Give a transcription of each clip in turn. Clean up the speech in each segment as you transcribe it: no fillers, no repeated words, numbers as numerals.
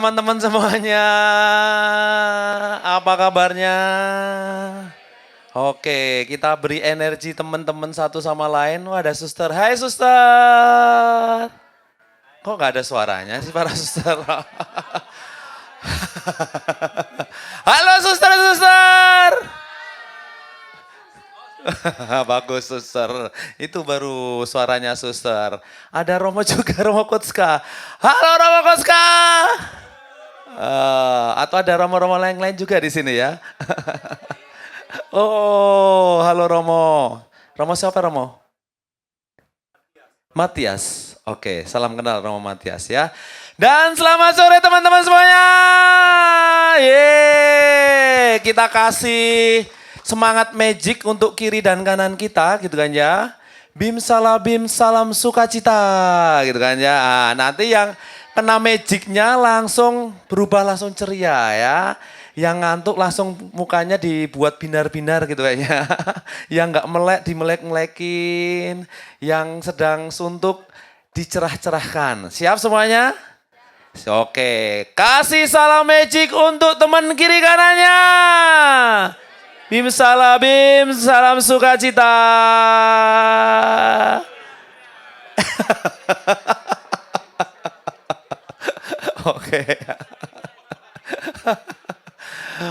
Teman-teman semuanya, apa kabarnya? Oke, kita beri energi teman-teman satu sama lain. Wah, ada suster. Hai suster. Kok gak ada suaranya sih para suster? Halo suster-suster. Bagus suster. Itu baru suaranya suster. Ada Romo juga, Romo Kotska. Halo Romo Kotska. Atau ada Romo-Romo lain-lain juga di sini ya. Oh, halo Romo. Romo siapa Romo? Matias. Oke, salam kenal Romo Matias ya. Dan selamat sore teman-teman semuanya. Yeay, kita kasih semangat magic untuk kiri dan kanan kita gitu kan ya. Bim salam sukacita gitu kan ya. Nanti yang kena magicnya langsung berubah langsung ceria ya. Yang ngantuk langsung mukanya dibuat binar-binar gitu kayaknya. Yang nggak melek dimelek-melekin. Yang sedang suntuk dicerah-cerahkan. Siap semuanya? Oke, kasih salam magic untuk teman kiri kanannya. Bim salam sukacita. Oke.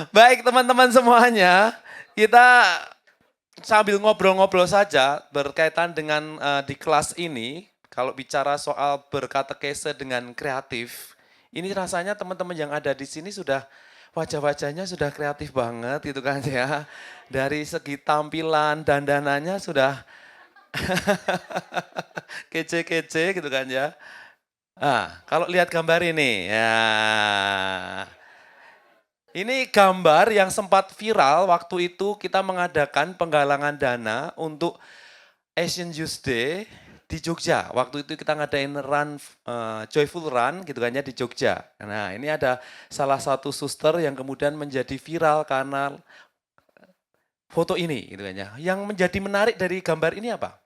Baik teman-teman semuanya, kita sambil ngobrol-ngobrol saja berkaitan dengan di kelas ini. Kalau bicara soal berkatekese dengan kreatif, ini rasanya teman-teman yang ada di sini sudah wajah-wajahnya sudah kreatif banget gitu kan ya. Dari segi tampilan, dandanannya sudah kece-kece gitu kan ya. Kalau lihat gambar ini, ya. Ini gambar yang sempat viral waktu itu kita mengadakan penggalangan dana untuk Asian Youth Day di Jogja. Waktu itu kita ngadain run, joyful run gitu kan ya di Jogja. Nah ini ada salah satu suster yang kemudian menjadi viral karena foto ini gitu kan ya. Yang menjadi menarik dari gambar ini apa?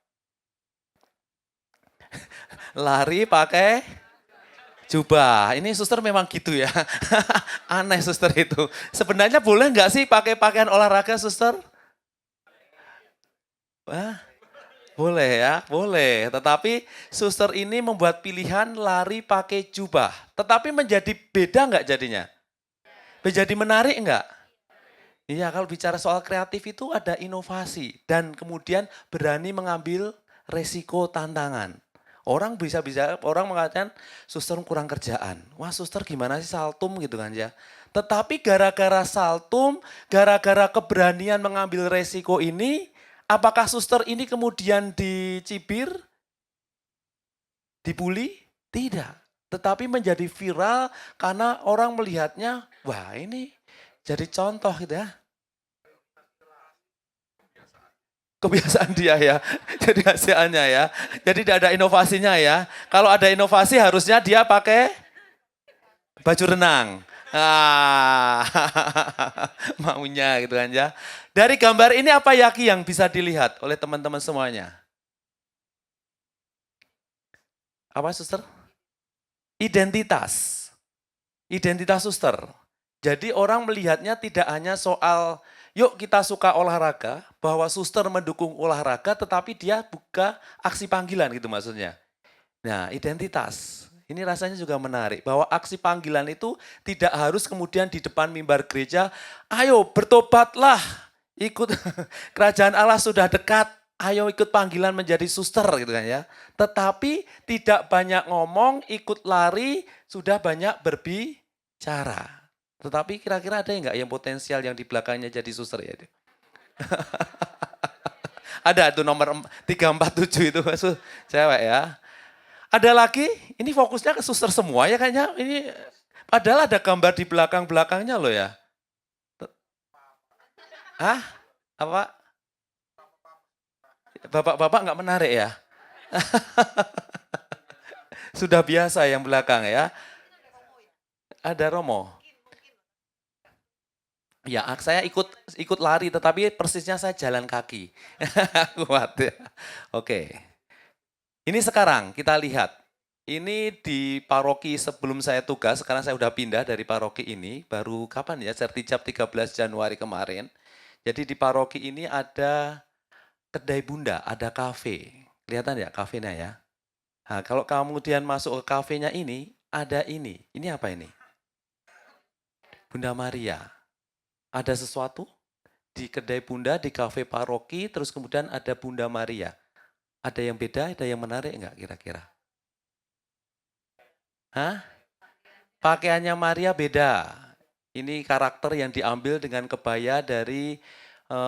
Lari pakai jubah. Ini suster memang gitu ya. Aneh suster itu. Sebenarnya boleh nggak sih pakai pakaian olahraga suster? Wah, boleh ya, boleh. Tetapi suster ini membuat pilihan lari pakai jubah. Tetapi menjadi beda nggak jadinya? Menjadi menarik nggak? Iya, kalau bicara soal kreatif itu ada inovasi. Dan kemudian berani mengambil resiko tantangan. Orang bisa-bisa, orang mengatakan suster kurang kerjaan. Wah suster gimana sih saltum gitu kan ya. Tetapi gara-gara saltum, gara-gara keberanian mengambil resiko ini, apakah suster ini kemudian dicibir, dibully? Tidak. Tetapi menjadi viral karena orang melihatnya, wah ini jadi contoh gitu ya. Kebiasaan dia ya, jadi hasilnya ya. Jadi tidak ada inovasinya ya. Kalau ada inovasi harusnya dia pakai baju renang. Maunya gitu kan ya. Dari gambar ini apa Yaki yang bisa dilihat oleh teman-teman semuanya? Apa suster? Identitas. Identitas suster. Jadi orang melihatnya tidak hanya soal yuk kita suka olahraga, bahwa suster mendukung olahraga tetapi dia buka aksi panggilan gitu maksudnya. Nah identitas, ini rasanya juga menarik bahwa aksi panggilan itu tidak harus kemudian di depan mimbar gereja, ayo bertobatlah, ikut kerajaan Allah sudah dekat, ayo ikut panggilan menjadi suster gitu kan ya. Tetapi tidak banyak ngomong, ikut lari, sudah banyak berbicara. Tetapi kira-kira ada enggak yang potensial yang di belakangnya jadi suster ya? Ada tuh nomor 347 itu cewek ya. Ada lagi, ini fokusnya ke suster semua ya kayaknya. Ini padahal ada gambar di belakang-belakangnya loh ya. Hah? Apa? Bapak-bapak nggak menarik ya? Sudah biasa yang belakang ya. Ada Romo. Ya, saya ikut lari, tetapi persisnya saya jalan kaki. Kuat ya. Oke. Ini sekarang kita lihat. Ini di paroki sebelum saya tugas, sekarang saya udah pindah dari paroki ini, baru kapan ya, sertijab 13 Januari kemarin. Jadi di paroki ini ada kedai bunda, ada kafe. Kelihatan ya kafenya ya? Nah, kalau kemudian masuk ke kafenya ini, ada ini. Ini apa ini? Bunda Maria. Ada sesuatu di kedai bunda, di kafe paroki, terus kemudian ada Bunda Maria. Ada yang beda, ada yang menarik enggak kira-kira? Hah? Pakaiannya Maria beda. Ini karakter yang diambil dengan kebaya dari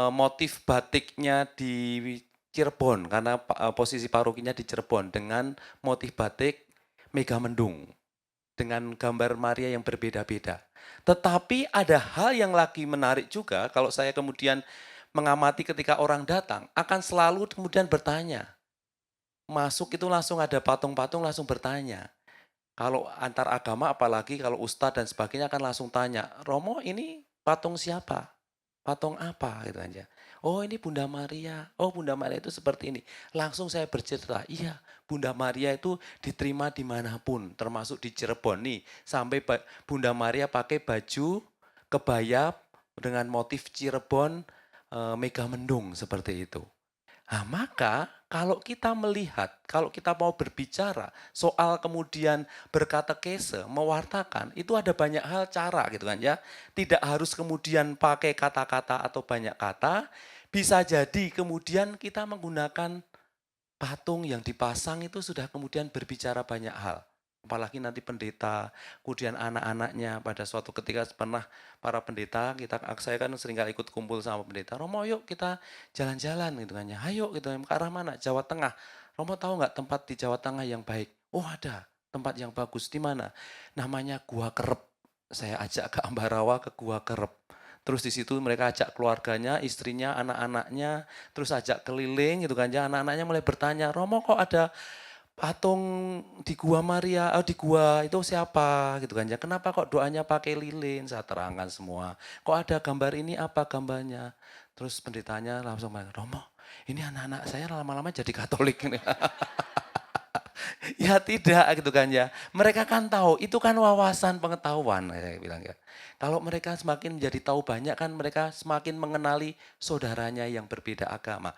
motif batiknya di Cirebon, karena posisi parokinya di Cirebon dengan motif batik Megamendung dengan gambar Maria yang berbeda-beda. Tetapi ada hal yang lagi menarik juga kalau saya kemudian mengamati ketika orang datang, akan selalu kemudian bertanya. Masuk itu langsung ada patung-patung langsung bertanya. Kalau antar agama apalagi kalau ustadz dan sebagainya akan langsung tanya, Romo ini patung siapa? Patung apa? Gitu aja. Oh ini Bunda Maria. Oh Bunda Maria itu seperti ini. Langsung saya bercerita, iya Bunda Maria itu diterima dimanapun, termasuk di Cirebon nih. Sampai Bunda Maria pakai baju kebaya dengan motif Cirebon Megamendung seperti itu. Nah, maka kalau kita melihat, kalau kita mau berbicara soal kemudian berkatekese, mewartakan, itu ada banyak hal cara gitu kan ya. Tidak harus kemudian pakai kata-kata atau banyak kata, bisa jadi kemudian kita menggunakan patung yang dipasang itu sudah kemudian berbicara banyak hal. Apalagi nanti pendeta, kemudian anak-anaknya pada suatu ketika pernah para pendeta, saya kan sering kali ikut kumpul sama pendeta, Romo yuk kita jalan-jalan gitu kan ya, ayo gitu, ke arah mana? Jawa Tengah. Romo tahu nggak tempat di Jawa Tengah yang baik? Oh ada, tempat yang bagus, di mana? Namanya Gua Kerep. Saya ajak ke Ambarawa ke Gua Kerep. Terus di situ mereka ajak keluarganya, istrinya, anak-anaknya, terus ajak keliling gitu kan ya. Anak-anaknya mulai bertanya, Romo kok ada patung di Gua Maria, di gua itu siapa gitu kan ya. Kenapa kok doanya pakai lilin? Saya terangkan semua. Kok ada gambar ini apa gambarnya? Terus pendetanya langsung bilang, Romo ini anak-anak saya lama-lama jadi Katolik. Ya tidak gitu kan ya. Mereka kan tahu, itu kan wawasan pengetahuan saya bilang ya. Kalau mereka semakin menjadi tahu banyak kan mereka semakin mengenali saudaranya yang berbeda agama.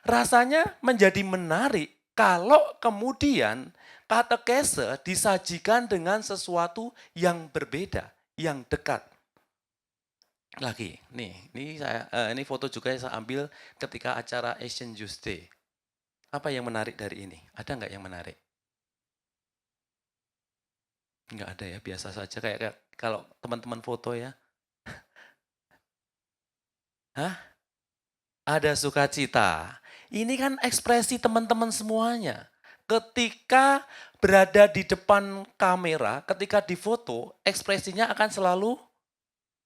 Rasanya menjadi menarik kalau kemudian katekese disajikan dengan sesuatu yang berbeda, yang dekat. Lagi, nih, ini foto juga yang saya ambil ketika acara Asian Youth Day. Apa yang menarik dari ini? Ada nggak yang menarik? Nggak ada ya, biasa saja kayak kalau teman-teman foto ya. Hah? Ada sukacita. Ini kan ekspresi teman-teman semuanya. Ketika berada di depan kamera, ketika difoto, ekspresinya akan selalu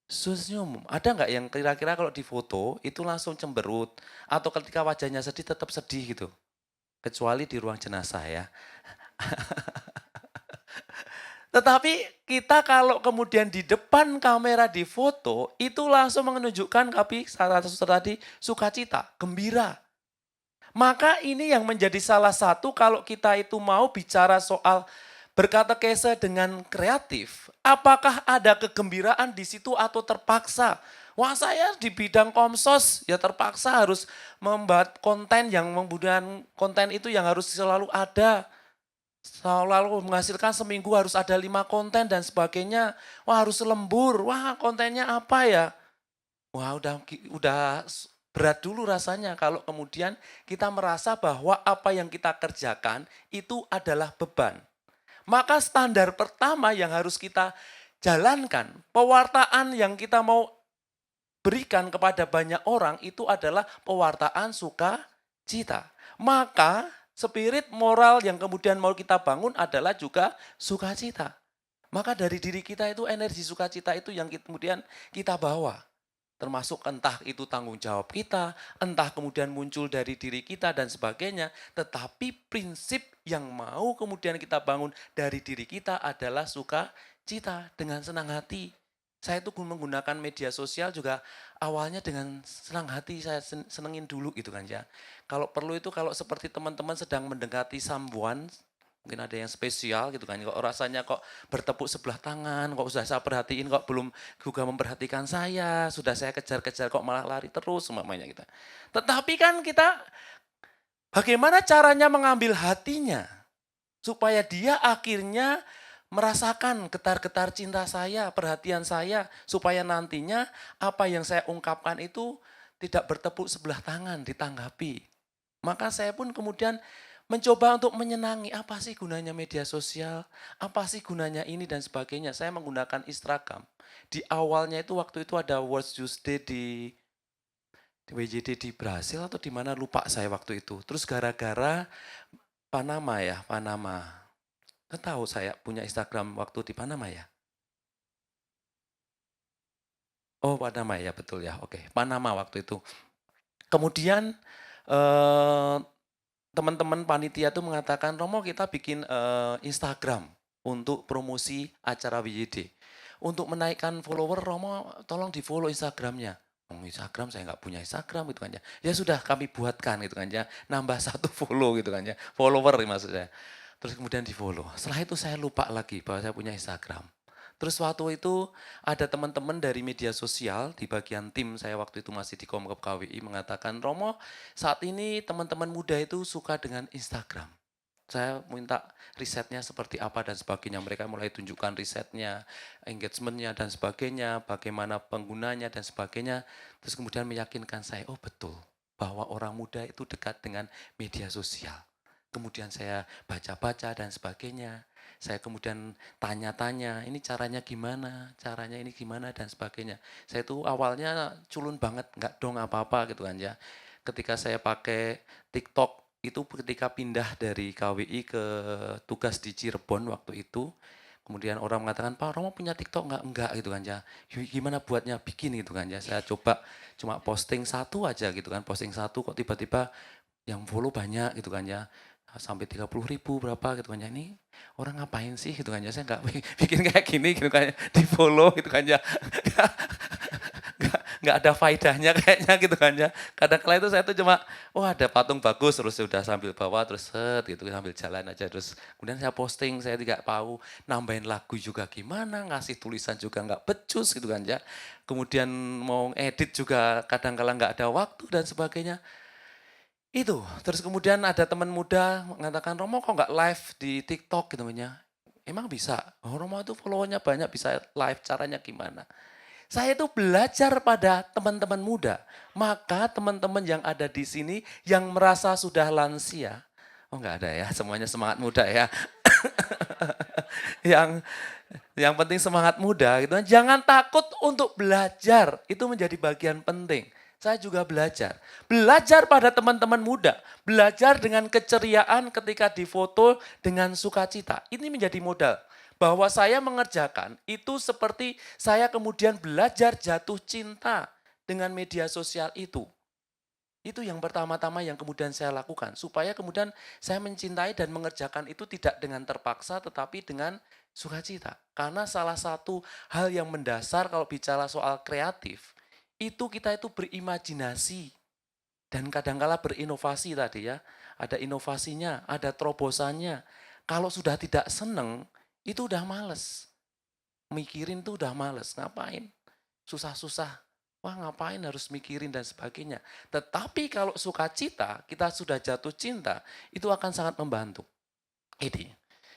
senyum. Ada nggak yang kira-kira kalau difoto itu langsung cemberut, atau ketika wajahnya sedih tetap sedih gitu? Kecuali di ruang jenazah ya. Tetapi kita kalau kemudian di depan kamera di foto, itu langsung menunjukkan tapi salah satu tadi sukacita, gembira. Maka ini yang menjadi salah satu kalau kita itu mau bicara soal berkatekese dengan kreatif, apakah ada kegembiraan di situ atau terpaksa? Wah saya di bidang komsos ya terpaksa harus membuat konten yang membuat konten itu yang harus selalu ada. Selalu menghasilkan seminggu harus ada 5 konten dan sebagainya. Wah harus lembur, wah kontennya apa ya? Wah udah berat dulu rasanya kalau kemudian kita merasa bahwa apa yang kita kerjakan itu adalah beban. Maka standar pertama yang harus kita jalankan, pewartaan yang kita mau berikan kepada banyak orang itu adalah pewartaan sukacita. Maka spirit moral yang kemudian mau kita bangun adalah juga sukacita. Maka dari diri kita itu energi sukacita itu yang kemudian kita bawa. Termasuk entah itu tanggung jawab kita, entah kemudian muncul dari diri kita dan sebagainya. Tetapi prinsip yang mau kemudian kita bangun dari diri kita adalah sukacita dengan senang hati. Saya itu menggunakan media sosial juga awalnya dengan senang hati, saya senengin dulu gitu kan ya. Kalau perlu itu kalau seperti teman-teman sedang mendekati someone, Mungkin ada yang spesial gitu kan, kok rasanya kok bertepuk sebelah tangan, kok sudah saya perhatiin kok belum juga memperhatikan saya, sudah saya kejar-kejar kok malah lari terus umpamanya gitu. Tetapi kan kita bagaimana caranya mengambil hatinya supaya dia akhirnya merasakan getar-getar cinta saya, perhatian saya, supaya nantinya apa yang saya ungkapkan itu tidak bertepuk sebelah tangan, ditanggapi. Maka saya pun kemudian mencoba untuk menyenangi, apa sih gunanya media sosial, apa sih gunanya ini dan sebagainya. Saya menggunakan Instagram. Di awalnya itu waktu itu ada World Youth Day di WJD di Brasil atau di mana lupa saya waktu itu. Terus gara-gara Panama ya, Panama. Kan tahu saya punya Instagram waktu di Panama ya? Oh, Panama ya, betul ya. Oke, Panama waktu itu. Kemudian eh, teman-teman panitia tuh mengatakan, Romo kita bikin Instagram untuk promosi acara WYD. Untuk menaikkan follower, Romo tolong di follow Instagramnya. Oh, Instagram saya nggak punya Instagram gitu kan ya. Ya sudah kami buatkan gitu kan ya. Nambah satu follow gitu kan ya. Follower maksudnya. Terus kemudian di follow. Setelah itu saya lupa lagi bahwa saya punya Instagram. Terus waktu itu ada teman-teman dari media sosial di bagian tim saya waktu itu masih di Komkep KWI mengatakan, Romo saat ini teman-teman muda itu suka dengan Instagram. Saya minta risetnya seperti apa dan sebagainya. Mereka mulai tunjukkan risetnya, engagementnya dan sebagainya, bagaimana penggunanya dan sebagainya. Terus kemudian meyakinkan saya, oh betul bahwa orang muda itu dekat dengan media sosial. Kemudian saya baca-baca dan sebagainya. Saya kemudian tanya-tanya, ini caranya ini gimana dan sebagainya. Saya itu awalnya culun banget, nggak dong apa-apa gitu kan ya. Ketika saya pakai TikTok itu ketika pindah dari KWI ke tugas di Cirebon waktu itu, kemudian orang mengatakan, Pak Romo punya TikTok nggak? Enggak gitu kan ya. Gimana buatnya? Bikin gitu kan ya. Saya coba cuma posting satu aja gitu kan, posting satu kok tiba-tiba yang follow banyak gitu kan ya. Sampai 30.000 berapa gitu kan ya. Ini orang ngapain sih gitu kan ya. Saya nggak bikin kayak gini gitu kan ya. Di follow gitu kan ya. Nggak ada faedahnya kayaknya gitu kan ya. Kadang-kala itu saya tuh cuma, oh ada patung bagus terus sudah sambil bawa terus set gitu sambil jalan aja terus. Kemudian saya posting, saya tidak tahu nambahin lagu juga gimana, ngasih tulisan juga nggak becus gitu kan ya. Kemudian mau edit juga kadang-kala nggak ada waktu dan sebagainya. Itu, terus kemudian ada teman muda mengatakan, Romo kok nggak live di TikTok gitu kan ya. Emang bisa? Oh, Romo itu followernya banyak, bisa live, caranya gimana? Saya itu belajar pada teman-teman muda. Maka teman-teman yang ada di sini yang merasa sudah lansia. Oh enggak ada ya, semuanya semangat muda ya. yang yang penting semangat muda gitu. Jangan takut untuk belajar. Itu menjadi bagian penting. Saya juga belajar. Belajar pada teman-teman muda. Belajar dengan keceriaan ketika difoto dengan sukacita. Ini menjadi modal bahwa saya mengerjakan itu seperti saya kemudian belajar jatuh cinta dengan media sosial itu. Itu yang pertama-tama yang kemudian saya lakukan. Supaya kemudian saya mencintai dan mengerjakan itu tidak dengan terpaksa tetapi dengan sukacita. Karena salah satu hal yang mendasar kalau bicara soal kreatif, itu kita itu berimajinasi. Dan kadangkala berinovasi tadi ya. Ada inovasinya, ada terobosannya. Kalau sudah tidak seneng, itu udah males. Mikirin tuh udah males, ngapain? Susah-susah. Wah ngapain harus mikirin dan sebagainya. Tetapi kalau sukacita, kita sudah jatuh cinta, itu akan sangat membantu. Ini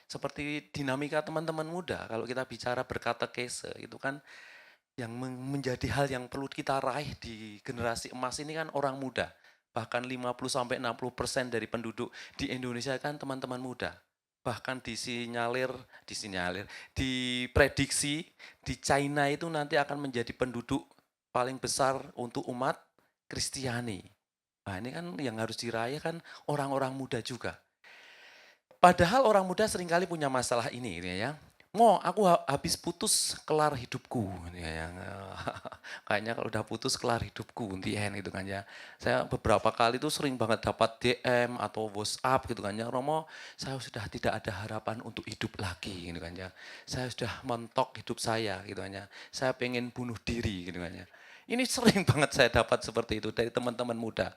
seperti dinamika teman-teman muda, kalau kita bicara berkatekese, itu kan yang menjadi hal yang perlu kita raih di generasi emas ini kan orang muda. Bahkan 50-60% dari penduduk di Indonesia kan teman-teman muda. Bahkan disinyalir, diprediksi di China itu nanti akan menjadi penduduk paling besar untuk umat Kristiani. Nah ini kan yang harus diraih kan orang-orang muda juga. Padahal orang muda seringkali punya masalah ini gitu ya. Aku habis putus kelar hidupku. Gitu ya. Kayaknya kalau udah putus kelar hidupku, di end gitu kan ya. Saya beberapa kali tuh sering banget dapat DM atau WhatsApp gitu kan ya. Romo, saya sudah tidak ada harapan untuk hidup lagi gitu kan ya. Saya sudah mentok hidup saya gitu kan ya. Saya pengen bunuh diri gitu kan ya. Ini sering banget saya dapat seperti itu dari teman-teman muda.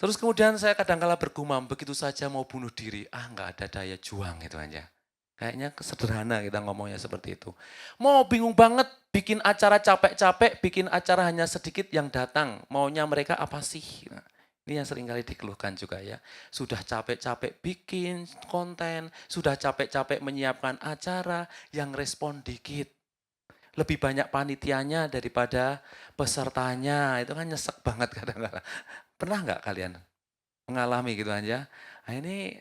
Terus kemudian saya kadang-kala bergumam, begitu saja mau bunuh diri, nggak ada daya juang itu aja. Kayaknya sederhana kita ngomongnya seperti itu. Mau bingung banget bikin acara capek-capek, bikin acara hanya sedikit yang datang. Maunya mereka apa sih? Nah, ini yang seringkali dikeluhkan juga ya. Sudah capek-capek bikin konten, sudah capek-capek menyiapkan acara, yang respon dikit. Lebih banyak panitianya daripada pesertanya. Itu kan nyesek banget kadang-kadang. Pernah nggak kalian mengalami gitu aja? Nah ini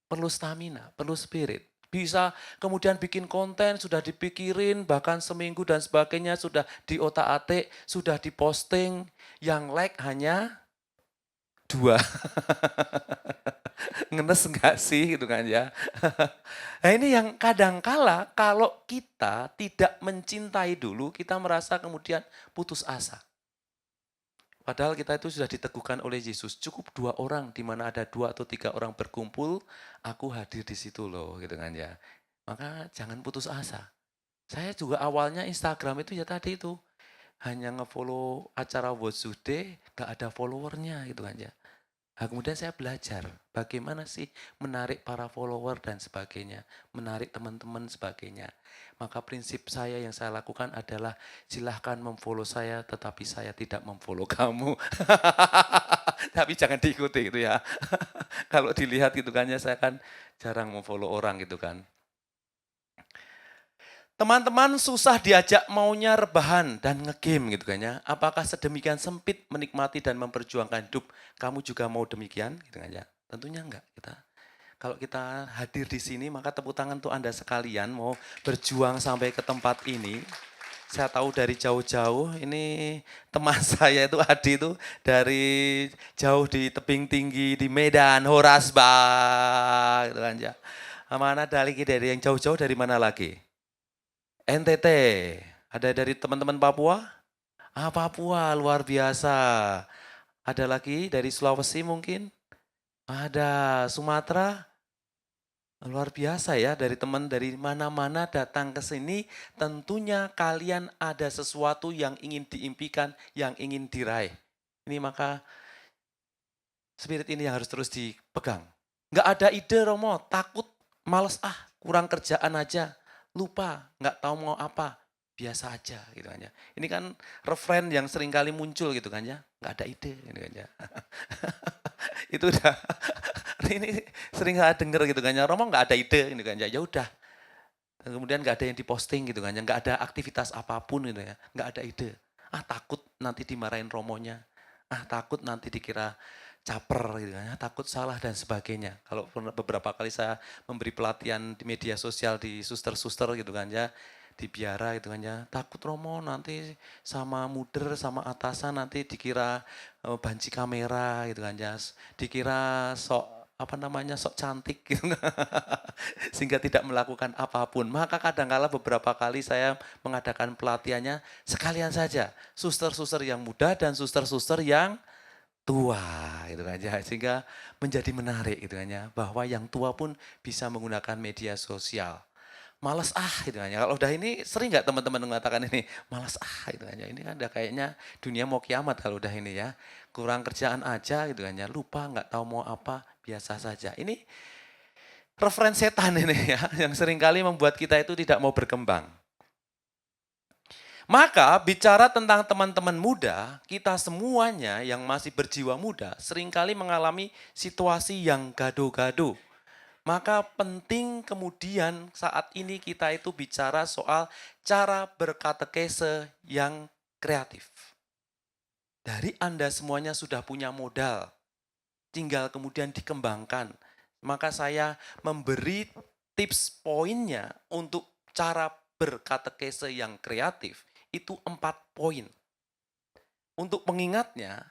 perlu stamina, perlu spirit. Bisa kemudian bikin konten, sudah dipikirin, bahkan seminggu dan sebagainya, sudah diotak-atik, sudah diposting, yang like hanya 2. Ngenes enggak sih gitu kan ya. Nah ini yang kadangkala kalau kita tidak mencintai dulu, kita merasa kemudian putus asa. Padahal kita itu sudah diteguhkan oleh Yesus, cukup 2 orang, di mana ada 2 atau 3 orang berkumpul, aku hadir di situ loh, gitu kan ya. Maka jangan putus asa. Saya juga awalnya Instagram itu ya tadi itu, hanya ngefollow acara What's Today, gak ada followernya gitu kan ya. Nah, kemudian saya belajar bagaimana sih menarik para follower dan sebagainya, menarik teman-teman sebagainya. Maka prinsip saya yang saya lakukan adalah silahkan memfollow saya tetapi saya tidak memfollow kamu. Tapi jangan diikuti gitu ya. Kalau dilihat gitu kan ya saya kan jarang memfollow orang gitu kan. Teman-teman susah diajak maunya rebahan dan ngegame gitu kan ya. Apakah sedemikian sempit menikmati dan memperjuangkan hidup, kamu juga mau demikian gitu kan ya? Tentunya enggak. Kalau kita hadir di sini maka tepuk tangan untuk Anda sekalian mau berjuang sampai ke tempat ini. Saya tahu dari jauh-jauh ini teman saya itu Adi itu dari jauh di tebing tinggi di Medan, Horasba gitu kan ya. Mana dari yang jauh-jauh dari mana lagi? NTT, ada dari teman-teman Papua? Papua luar biasa. Ada lagi dari Sulawesi mungkin? Ada Sumatera? Luar biasa ya, dari teman dari mana-mana datang ke sini, tentunya kalian ada sesuatu yang ingin diimpikan, yang ingin diraih. Ini maka spirit ini yang harus terus dipegang. Nggak ada ide Romo, takut, males kurang kerjaan aja, lupa, nggak tahu mau apa, biasa aja gitu kan ya. Ini kan refrain yang sering kali muncul gitu kan ya, nggak ada ide gitu kan ya. Itu udah, ini sering saya denger gitu kan ya, Romo nggak ada ide gitu kan ya, ya udah. Kemudian nggak ada yang diposting gitu kan ya, nggak ada aktivitas apapun gitu ya, nggak ada ide. Takut nanti dimarahin Romonya, takut nanti dikira caper gitu kan ya, takut salah dan sebagainya. Kalau beberapa kali saya memberi pelatihan di media sosial di suster-suster gitu kan ya, di biara gitu kan ya, takut Romo nanti sama muder sama atasan nanti dikira banci kamera gitu kan ya, dikira sok sok cantik gitu. Sehingga tidak melakukan apapun. Maka kadangkala beberapa kali saya mengadakan pelatihannya sekalian saja suster-suster yang muda dan suster-suster yang tua gitu kan ya, sehingga menjadi menarik gitu kan ya, bahwa yang tua pun bisa menggunakan media sosial. Malas gitu kan ya. Kalau udah ini sering nggak teman-teman mengatakan ini, malas gitu kan ya. Ini kan udah kayaknya dunia mau kiamat kalau udah ini ya. Kurang kerjaan aja gitu kan ya, lupa nggak tahu mau apa, biasa saja. Ini referensi setan ini ya, yang seringkali membuat kita itu tidak mau berkembang. Maka bicara tentang teman-teman muda, kita semuanya yang masih berjiwa muda seringkali mengalami situasi yang gaduh-gaduh. Maka penting kemudian saat ini kita itu bicara soal cara berkatekese yang kreatif. Dari Anda semuanya sudah punya modal, tinggal kemudian dikembangkan. Maka saya memberi tips poinnya untuk cara berkatekese yang kreatif itu 4 poin. Untuk pengingatnya,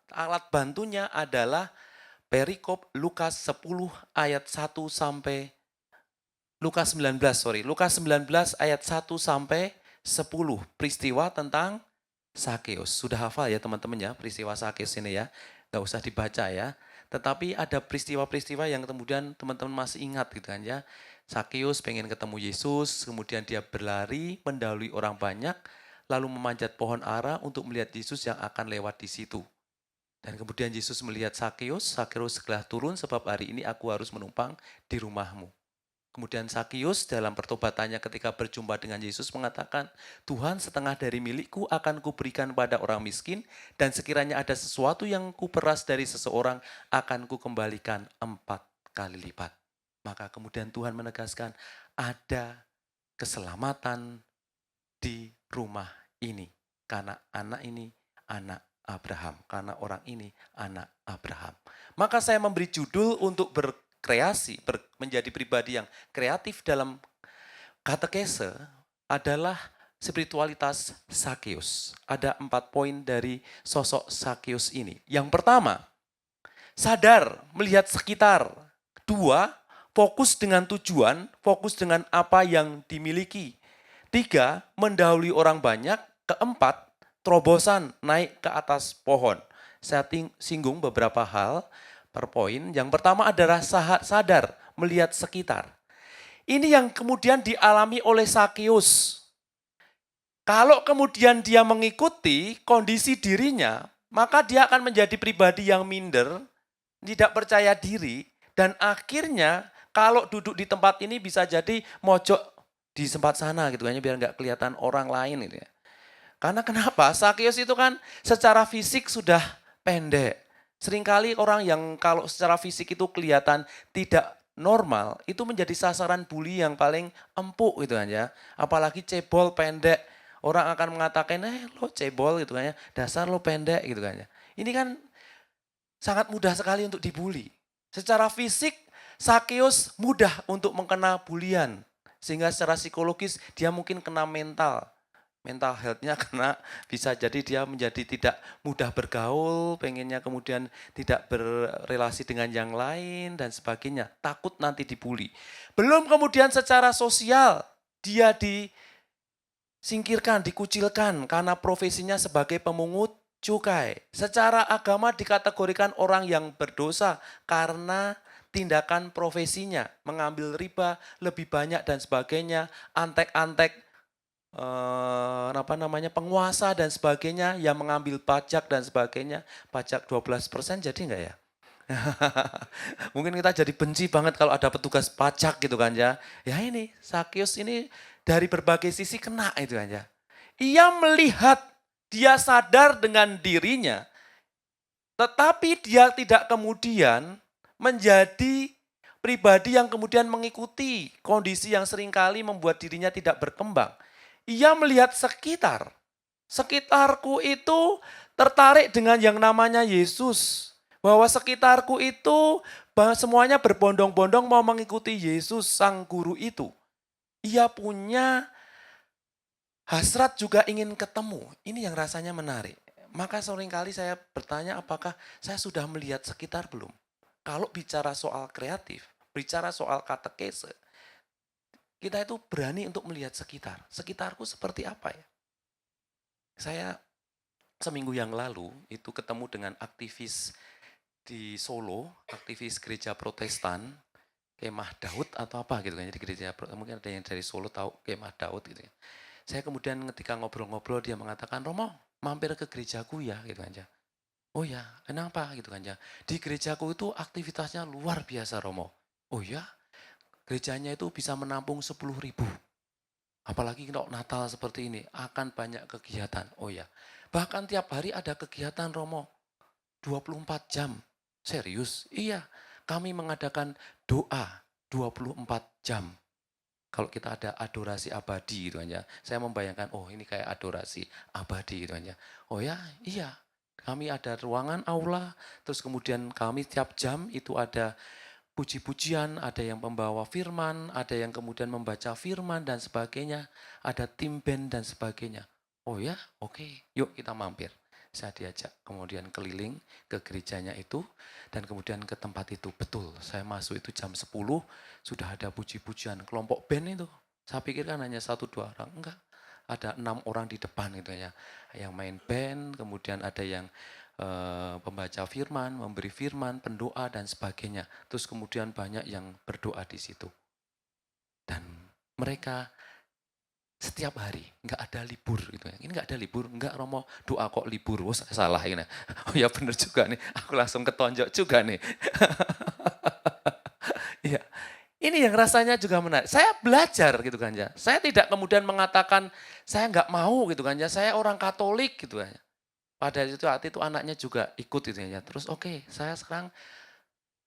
alat bantunya adalah perikop Lukas 10 ayat 1 sampai Lukas 19, Lukas 19 ayat 1 sampai 10. Peristiwa tentang Sakeus. Sudah hafal ya teman-teman ya peristiwa Sakeus ini ya. Nggak usah dibaca ya. Tetapi ada peristiwa-peristiwa yang kemudian teman-teman masih ingat gitu kan ya. Sakeus pengen ketemu Yesus, kemudian dia berlari mendahului orang banyak, lalu memanjat pohon ara untuk melihat Yesus yang akan lewat di situ. Dan kemudian Yesus melihat Sakeus, Sakeus segera turun sebab hari ini aku harus menumpang di rumahmu. Kemudian Sakeus dalam pertobatannya ketika berjumpa dengan Yesus mengatakan, Tuhan, setengah dari milikku akan kuberikan pada orang miskin, dan sekiranya ada sesuatu yang kuperas dari seseorang akan kukembalikan 4 kali lipat. Maka kemudian Tuhan menegaskan ada keselamatan di rumah ini. Karena anak ini anak Abraham. Karena orang ini anak Abraham. Maka saya memberi judul untuk berkreasi, menjadi pribadi yang kreatif dalam katekese adalah spiritualitas Sakeus. Ada 4 poin dari sosok Sakeus ini. Yang pertama, sadar melihat sekitar. 2, fokus dengan tujuan, fokus dengan apa yang dimiliki. 3, mendahului orang banyak. Keempat, terobosan naik ke atas pohon. Saya singgung beberapa hal per poin. Yang pertama adalah sadar melihat sekitar. Ini yang kemudian dialami oleh Sakeus. Kalau kemudian dia mengikuti kondisi dirinya, maka dia akan menjadi pribadi yang minder, tidak percaya diri, dan akhirnya kalau duduk di tempat ini bisa jadi mojok di tempat sana gitu kan, biar nggak kelihatan orang lain gitu ya. Karena kenapa? Sakeus itu kan secara fisik sudah pendek. Seringkali orang yang kalau secara fisik itu kelihatan tidak normal, itu menjadi sasaran bully yang paling empuk gitu kan ya. Apalagi cebol, pendek. Orang akan mengatakan, lo cebol gitu kan ya, dasar lo pendek gitu kan ya. Ini kan sangat mudah sekali untuk dibully. Secara fisik, Sakeus mudah untuk mengkena bulian. Sehingga secara psikologis dia mungkin kena mental. Mental health-nya kena, bisa jadi dia menjadi tidak mudah bergaul, pengennya kemudian tidak berrelasi dengan yang lain dan sebagainya. Takut nanti dibully. Belum kemudian secara sosial, dia disingkirkan, dikucilkan karena profesinya sebagai pemungut cukai. Secara agama dikategorikan orang yang berdosa karena tindakan profesinya, mengambil riba lebih banyak dan sebagainya, antek-antek penguasa dan sebagainya yang mengambil pajak dan sebagainya, pajak 12% jadi enggak ya? Mungkin kita jadi benci banget kalau ada petugas pajak gitu kan ya. Ya ini, Sakeus ini dari berbagai sisi kena itu kan ya. Ia melihat, dia sadar dengan dirinya, tetapi dia tidak kemudian menjadi pribadi yang kemudian mengikuti kondisi yang seringkali membuat dirinya tidak berkembang. Ia melihat sekitar. Sekitarku itu tertarik dengan yang namanya Yesus. Bahwa sekitarku itu semuanya berbondong-bondong mau mengikuti Yesus sang guru itu. Ia punya hasrat juga ingin ketemu. Ini yang rasanya menarik. Maka seringkali saya bertanya apakah saya sudah melihat sekitar belum? Kalau bicara soal kreatif, bicara soal katekese, kita itu berani untuk melihat sekitar. Sekitarku seperti apa ya? Saya seminggu yang lalu itu ketemu dengan aktivis di Solo, aktivis gereja Protestan, Kemah Daud atau apa gitu kan. Jadi gereja, mungkin ada yang dari Solo tahu Kemah Daud gitu ya. Saya kemudian ketika ngobrol-ngobrol dia mengatakan, Romo mampir ke gerejaku ya gitu kan ya. Oh ya, kenapa gitu kan ya. Di gerejaku itu aktivitasnya luar biasa Romo. Oh ya, gerejanya itu bisa menampung 10.000. Apalagi kalau Natal seperti ini, akan banyak kegiatan. Oh ya, bahkan tiap hari ada kegiatan Romo, 24 jam. Serius? Iya, kami mengadakan doa 24 jam. Kalau kita ada adorasi abadi gitu aja. Saya membayangkan, oh ini kayak adorasi abadi gitu aja. Oh ya, iya. Kami ada ruangan aula, terus kemudian kami tiap jam itu ada puji-pujian, ada yang membawa firman, ada yang kemudian membaca firman dan sebagainya, ada tim band dan sebagainya. Oh ya, oke, yuk kita mampir. Saya diajak kemudian keliling ke gerejanya itu dan kemudian ke tempat itu. Betul, saya masuk itu jam 10, sudah ada puji-pujian. Kelompok band itu, saya pikir kan hanya 1-2 orang. Enggak, ada 6 orang di depan gitu ya. Yang main band, kemudian ada yang pembaca firman, memberi firman, pendoa dan sebagainya. Terus kemudian banyak yang berdoa di situ. Dan mereka Setiap hari, nggak ada libur gitu ya. Ini nggak ada libur, nggak Romo, doa kok libur, oh salah ini. Oh ya bener juga nih, aku langsung ketonjok juga nih. Iya, ini yang rasanya juga menarik. Saya belajar gitu kan ya. Saya tidak kemudian mengatakan saya nggak mau gitu kan ya. Saya orang Katolik gitu kan ya. Pada itu saat itu anaknya juga ikut gitu ya. Terus oke, saya sekarang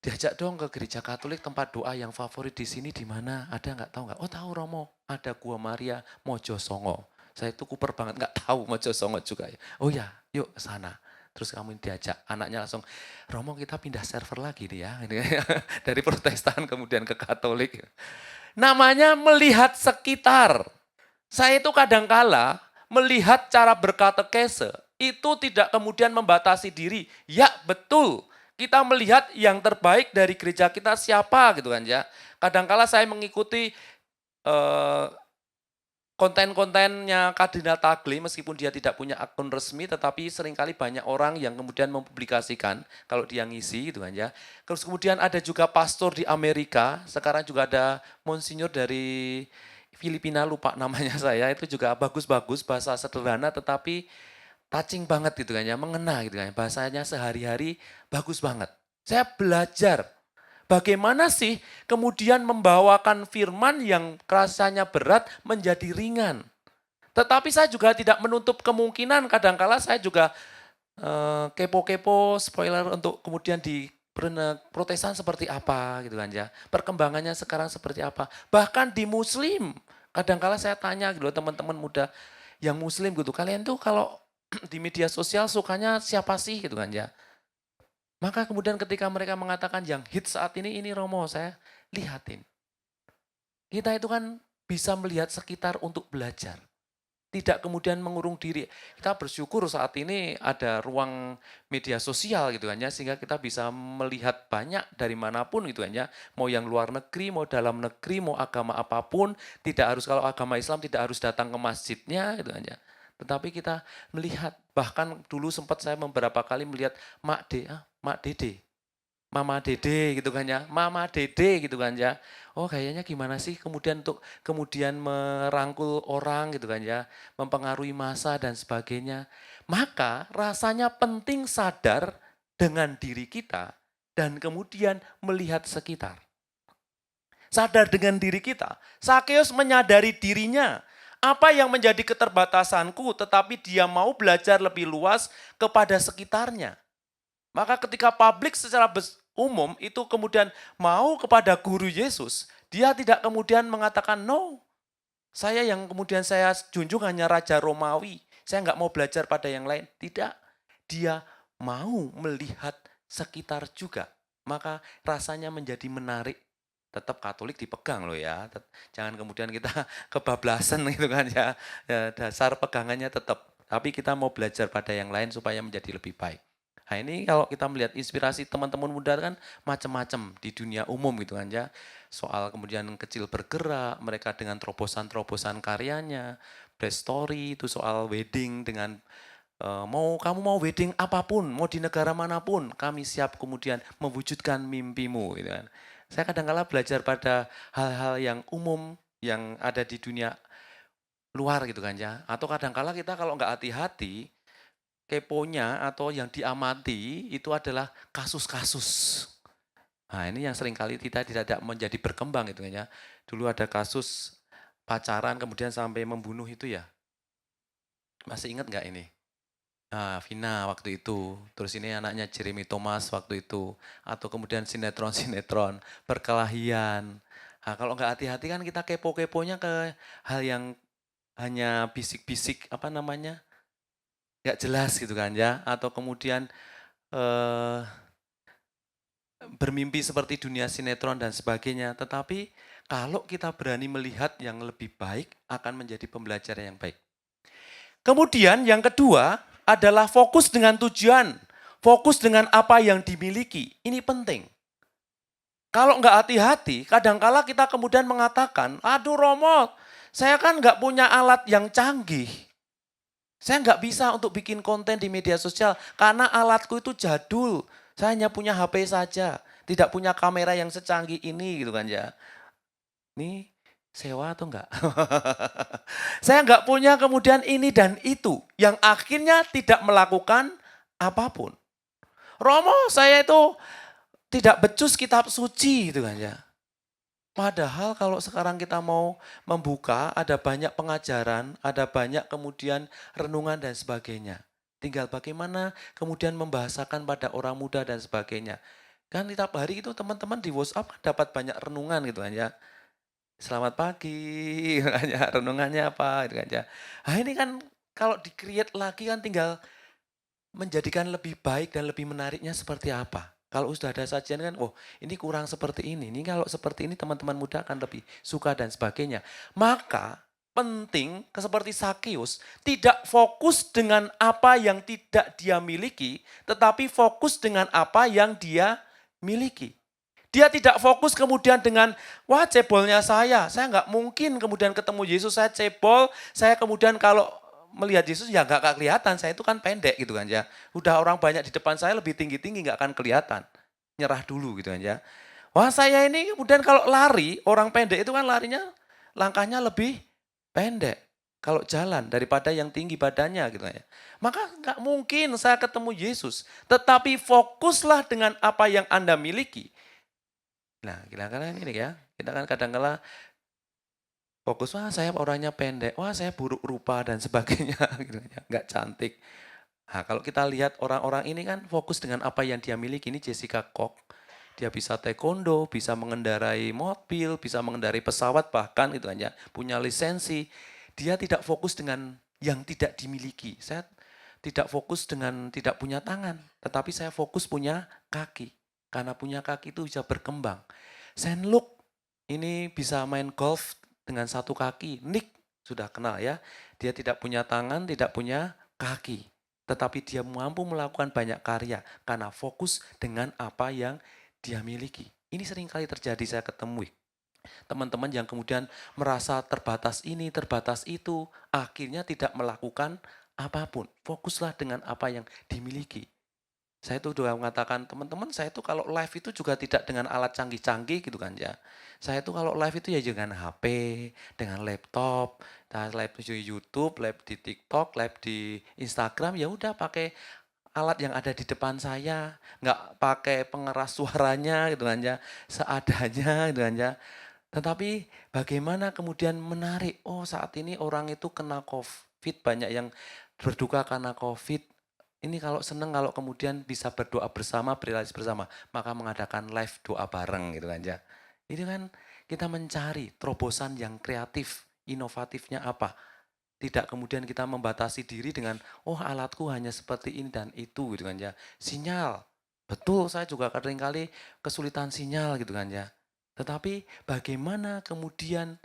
diajak dong ke gereja Katolik tempat doa yang favorit di sini di mana? Ada nggak tahu nggak? Oh tahu Romo, ada Gua Maria Mojosongo. Saya itu kuper banget nggak tahu Mojosongo juga ya. Oh ya, yuk ke sana. Terus kamu diajak, anaknya langsung, Romo kita pindah server lagi nih ya. Dari Protestan kemudian ke Katolik. Namanya melihat sekitar. Saya itu kadangkala melihat cara berkatekese itu tidak kemudian membatasi diri. Ya betul, kita melihat yang terbaik dari gereja kita siapa gitu kan ya. Kadangkala saya mengikuti eh, konten-kontennya Kardinal Tagle meskipun dia tidak punya akun resmi tetapi seringkali banyak orang yang kemudian mempublikasikan kalau dia ngisi gitu kan ya. Terus kemudian ada juga pastor di Amerika, sekarang juga ada monsinyur dari Filipina lupa namanya saya, itu juga bagus-bagus bahasa sederhana tetapi touching banget gitu kan ya, mengena gitu kan. Bahasanya sehari-hari bagus banget. Saya belajar bagaimana sih kemudian membawakan firman yang rasanya berat menjadi ringan. Tetapi saya juga tidak menutup kemungkinan kadangkala saya juga kepo-kepo spoiler untuk kemudian di Protestan seperti apa gitu kan ya. Perkembangannya sekarang seperti apa. Bahkan di Muslim, kadangkala saya tanya gitu loh teman-teman muda yang Muslim gitu, kalian tuh kalau di media sosial sukanya siapa sih gitu kan ya. Maka kemudian ketika mereka mengatakan yang hit saat ini Romo, saya lihatin. Kita itu kan bisa melihat sekitar untuk belajar. Tidak kemudian mengurung diri. Kita bersyukur saat ini ada ruang media sosial gitu kan ya, sehingga kita bisa melihat banyak dari manapun gitu kan ya. Mau yang luar negeri, mau dalam negeri, mau agama apapun, tidak harus kalau agama Islam tidak harus datang ke masjidnya gitu kan ya. Tetapi kita melihat, bahkan dulu sempat saya beberapa kali melihat Mak Dede, Mama Dede gitu kan ya, Mama Dede gitu kan ya. Oh kayaknya gimana sih kemudian untuk kemudian merangkul orang gitu kan ya, mempengaruhi massa dan sebagainya. Maka rasanya penting sadar dengan diri kita dan kemudian melihat sekitar. Sadar dengan diri kita. Sakeus menyadari dirinya. Apa yang menjadi keterbatasanku tetapi dia mau belajar lebih luas kepada sekitarnya. Maka ketika publik secara umum itu kemudian mau kepada guru Yesus, dia tidak kemudian mengatakan, no, saya yang kemudian saya junjung hanya Raja Romawi, saya nggak mau belajar pada yang lain. Tidak, dia mau melihat sekitar juga. Maka rasanya menjadi menarik. Tetap Katolik dipegang loh ya, jangan kemudian kita kebablasan gitu kan ya, dasar pegangannya tetap. Tapi kita mau belajar pada yang lain supaya menjadi lebih baik. Nah ini kalau kita melihat inspirasi teman-teman muda kan macam-macam di dunia umum gitu kan ya. Soal kemudian kecil bergerak, mereka dengan terobosan-terobosan karyanya, Bless Story itu soal wedding dengan kamu mau wedding apapun, mau di negara manapun, kami siap kemudian mewujudkan mimpimu gitu kan. Saya kadang-kala belajar pada hal-hal yang umum yang ada di dunia luar gitu kan ya. Atau kadang-kala kita kalau nggak hati-hati, keponya atau yang diamati itu adalah kasus-kasus. Nah ini yang seringkali kita tidak menjadi berkembang gitu kan ya. Dulu ada kasus pacaran kemudian sampai membunuh itu ya. Masih ingat nggak ini? Nah, Vina waktu itu, terus ini anaknya Jeremy Thomas waktu itu, atau kemudian sinetron-sinetron, perkelahian. Nah, kalau nggak hati-hati kan kita kepo-keponya ke hal yang hanya bisik-bisik, apa namanya, nggak jelas gitu kan ya, atau kemudian eh, bermimpi seperti dunia sinetron dan sebagainya. Tetapi kalau kita berani melihat yang lebih baik, akan menjadi pembelajaran yang baik. Kemudian yang kedua adalah fokus dengan tujuan, fokus dengan apa yang dimiliki. Ini penting. Kalau nggak hati-hati, kadangkala kita kemudian mengatakan, aduh Romo, saya kan nggak punya alat yang canggih. Saya nggak bisa untuk bikin konten di media sosial karena alatku itu jadul. Saya hanya punya HP saja, tidak punya kamera yang secanggih ini gitu kan ya. Nih Sewa atau enggak? Saya enggak punya kemudian ini dan itu, yang akhirnya tidak melakukan apapun. Romo saya itu tidak becus kitab suci gitu kan ya. Padahal kalau sekarang kita mau membuka, ada banyak pengajaran, ada banyak kemudian renungan dan sebagainya. Tinggal bagaimana kemudian membahasakan pada orang muda dan sebagainya. Kan tiap hari itu teman-teman di WhatsApp kan dapat banyak renungan gitu kan ya. Selamat pagi, gitu kan ya, renungannya apa gitu kan ya. Nah ini kan kalau di-create lagi kan tinggal menjadikan lebih baik dan lebih menariknya seperti apa. Kalau sudah ada sajian kan, oh ini kurang seperti ini kalau seperti ini teman-teman muda akan lebih suka dan sebagainya. Maka penting seperti Sakius tidak fokus dengan apa yang tidak dia miliki, tetapi fokus dengan apa yang dia miliki. Dia tidak fokus kemudian dengan, wah cebolnya saya nggak mungkin kemudian ketemu Yesus, saya cebol, saya kemudian kalau melihat Yesus ya nggak kelihatan, saya itu kan pendek gitu kan ya. Udah orang banyak di depan saya lebih tinggi-tinggi nggak akan kelihatan. Nyerah dulu gitu kan ya. Wah saya ini kemudian kalau lari, orang pendek itu kan larinya, langkahnya lebih pendek. Kalau jalan daripada yang tinggi badannya gitu kan ya. Maka nggak mungkin saya ketemu Yesus. Tetapi fokuslah dengan apa yang Anda miliki. Nah, kadang-kadang ini ya, kita kan kadang-kala fokus, wah saya orangnya pendek, wah saya buruk rupa dan sebagainya, gitu ya, nggak cantik. Nah, kalau kita lihat orang-orang ini kan fokus dengan apa yang dia miliki, ini Jessica Kok, dia bisa taekwondo, bisa mengendarai mobil, bisa mengendarai pesawat bahkan gitu kan ya, punya lisensi. Dia tidak fokus dengan yang tidak dimiliki. Saya tidak fokus dengan tidak punya tangan, tetapi saya fokus punya kaki. Karena punya kaki itu bisa berkembang. Saint Luke ini bisa main golf dengan satu kaki. Nick sudah kenal ya. Dia tidak punya tangan, tidak punya kaki. Tetapi dia mampu melakukan banyak karya karena fokus dengan apa yang dia miliki. Ini sering kali terjadi saya ketemu teman-teman yang kemudian merasa terbatas ini, terbatas itu, akhirnya tidak melakukan apapun. Fokuslah dengan apa yang dimiliki. Saya itu sudah mengatakan, teman-teman saya itu kalau live itu juga tidak dengan alat canggih-canggih gitu kan ya. Saya itu kalau live itu ya dengan HP, dengan laptop, live di YouTube, live di TikTok, live di Instagram, ya udah pakai alat yang ada di depan saya, nggak pakai pengeras suaranya gitu kan ya, seadanya gitu kan ya. Tetapi bagaimana kemudian menarik, oh saat ini orang itu kena COVID, banyak yang berduka karena COVID. Ini kalau senang kalau kemudian bisa berdoa bersama, berrelasi bersama, maka mengadakan live doa bareng gitu kan ya. Itu kan kita mencari terobosan yang kreatif, inovatifnya apa. Tidak kemudian kita membatasi diri dengan, oh alatku hanya seperti ini dan itu gitu kan ya. Sinyal, betul saya juga kadang-kali kesulitan sinyal gitu kan ya. Tetapi bagaimana kemudian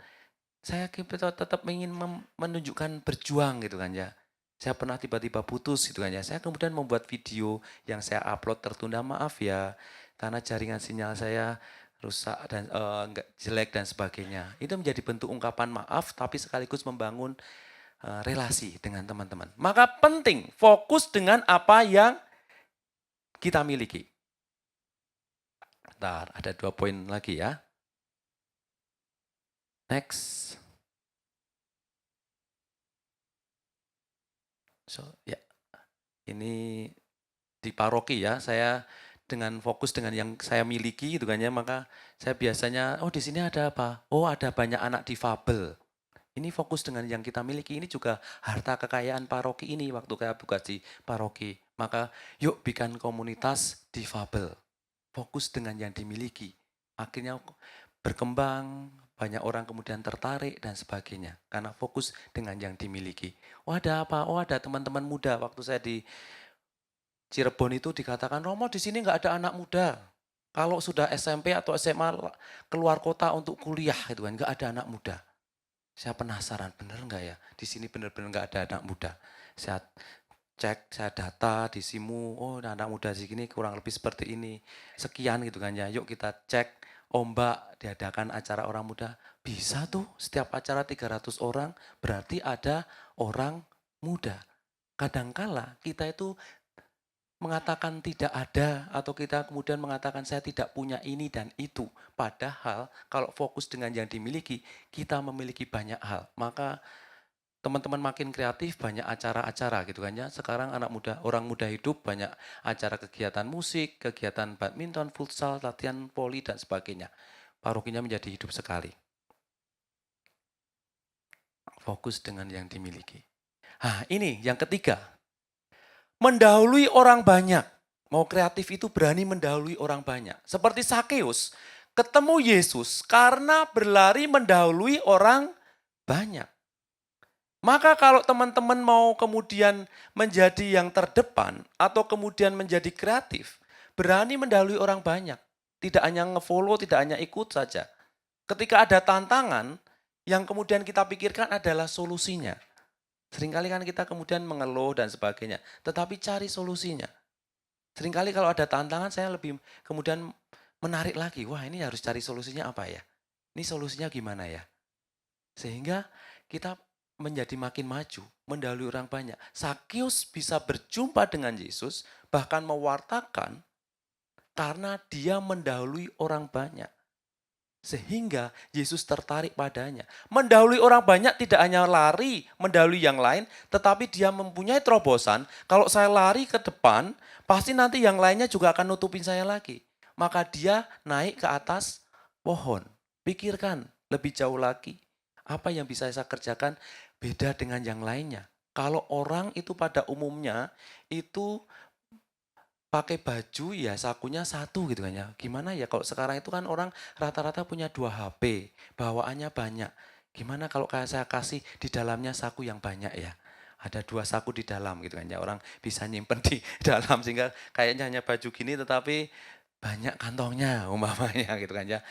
saya tetap ingin menunjukkan berjuang gitu kan ya. Saya pernah tiba-tiba putus gitu kan ya. Saya kemudian membuat video yang saya upload tertunda, maaf ya. Karena jaringan sinyal saya rusak dan enggak jelek dan sebagainya. Itu menjadi bentuk ungkapan maaf tapi sekaligus membangun relasi dengan teman-teman. Maka penting fokus dengan apa yang kita miliki. Bentar, ada 2 poin lagi ya. Next. So, ya. Ini di paroki ya, saya dengan fokus dengan yang saya miliki gitu kan ya, maka saya biasanya, oh di sini ada apa? Oh ada banyak anak difabel. Ini fokus dengan yang kita miliki, ini juga harta kekayaan paroki ini waktu saya buka di paroki. Maka yuk bikin komunitas difabel, fokus dengan yang dimiliki. Akhirnya berkembang, banyak orang kemudian tertarik dan sebagainya. Karena fokus dengan yang dimiliki. Oh ada apa? Oh ada teman-teman muda. Waktu saya di Cirebon itu dikatakan, Romo di sini nggak ada anak muda. Kalau sudah SMP atau SMA keluar kota untuk kuliah itu kan nggak ada anak muda. Saya penasaran, bener nggak ya? Di sini bener-bener nggak ada anak muda. Saya cek, saya data di SIMU, oh anak muda di sini kurang lebih seperti ini. Sekian gitu kan ya, yuk kita cek ombak diadakan acara orang muda. Bisa tuh setiap acara 300 orang, berarti ada orang muda. Kadangkala kita itu mengatakan tidak ada atau kita kemudian mengatakan saya tidak punya ini dan itu. Padahal kalau fokus dengan yang dimiliki, kita memiliki banyak hal. Maka teman-teman makin kreatif, banyak acara-acara gitu kan ya. Sekarang anak muda, orang muda hidup banyak acara kegiatan musik, kegiatan badminton, futsal, latihan voli dan sebagainya. Parokinya menjadi hidup sekali. Fokus dengan yang dimiliki. Nah, ini yang ketiga. Mendahului orang banyak. Mau kreatif itu berani mendahului orang banyak. Seperti Sakeus, ketemu Yesus karena berlari mendahului orang banyak. Maka kalau teman-teman mau kemudian menjadi yang terdepan atau kemudian menjadi kreatif, berani mendahului orang banyak. Tidak hanya nge-follow, tidak hanya ikut saja. Ketika ada tantangan, yang kemudian kita pikirkan adalah solusinya. Seringkali kan kita kemudian mengeluh dan sebagainya, tetapi cari solusinya. Seringkali kalau ada tantangan saya lebih kemudian menarik lagi, wah ini harus cari solusinya apa ya? Ini solusinya gimana ya? Sehingga kita menjadi makin maju, mendahului orang banyak. Sakeus bisa berjumpa dengan Yesus, bahkan mewartakan karena dia mendahului orang banyak. Sehingga Yesus tertarik padanya. Mendahului orang banyak tidak hanya lari mendahului yang lain, tetapi dia mempunyai terobosan. Kalau saya lari ke depan, pasti nanti yang lainnya juga akan nutupin saya lagi. Maka dia naik ke atas pohon. Pikirkan lebih jauh lagi. Apa yang bisa saya kerjakan beda dengan yang lainnya. Kalau orang itu pada umumnya itu pakai baju ya sakunya satu gitu kan ya. Gimana ya kalau sekarang itu kan orang rata-rata punya 2 HP, bawaannya banyak. Gimana kalau kayak saya kasih di dalamnya saku yang banyak ya. Ada 2 saku di dalam gitu kan ya. Orang bisa nyimpen di dalam sehingga kayaknya hanya baju gini tetapi banyak kantongnya umpamanya gitu kan ya.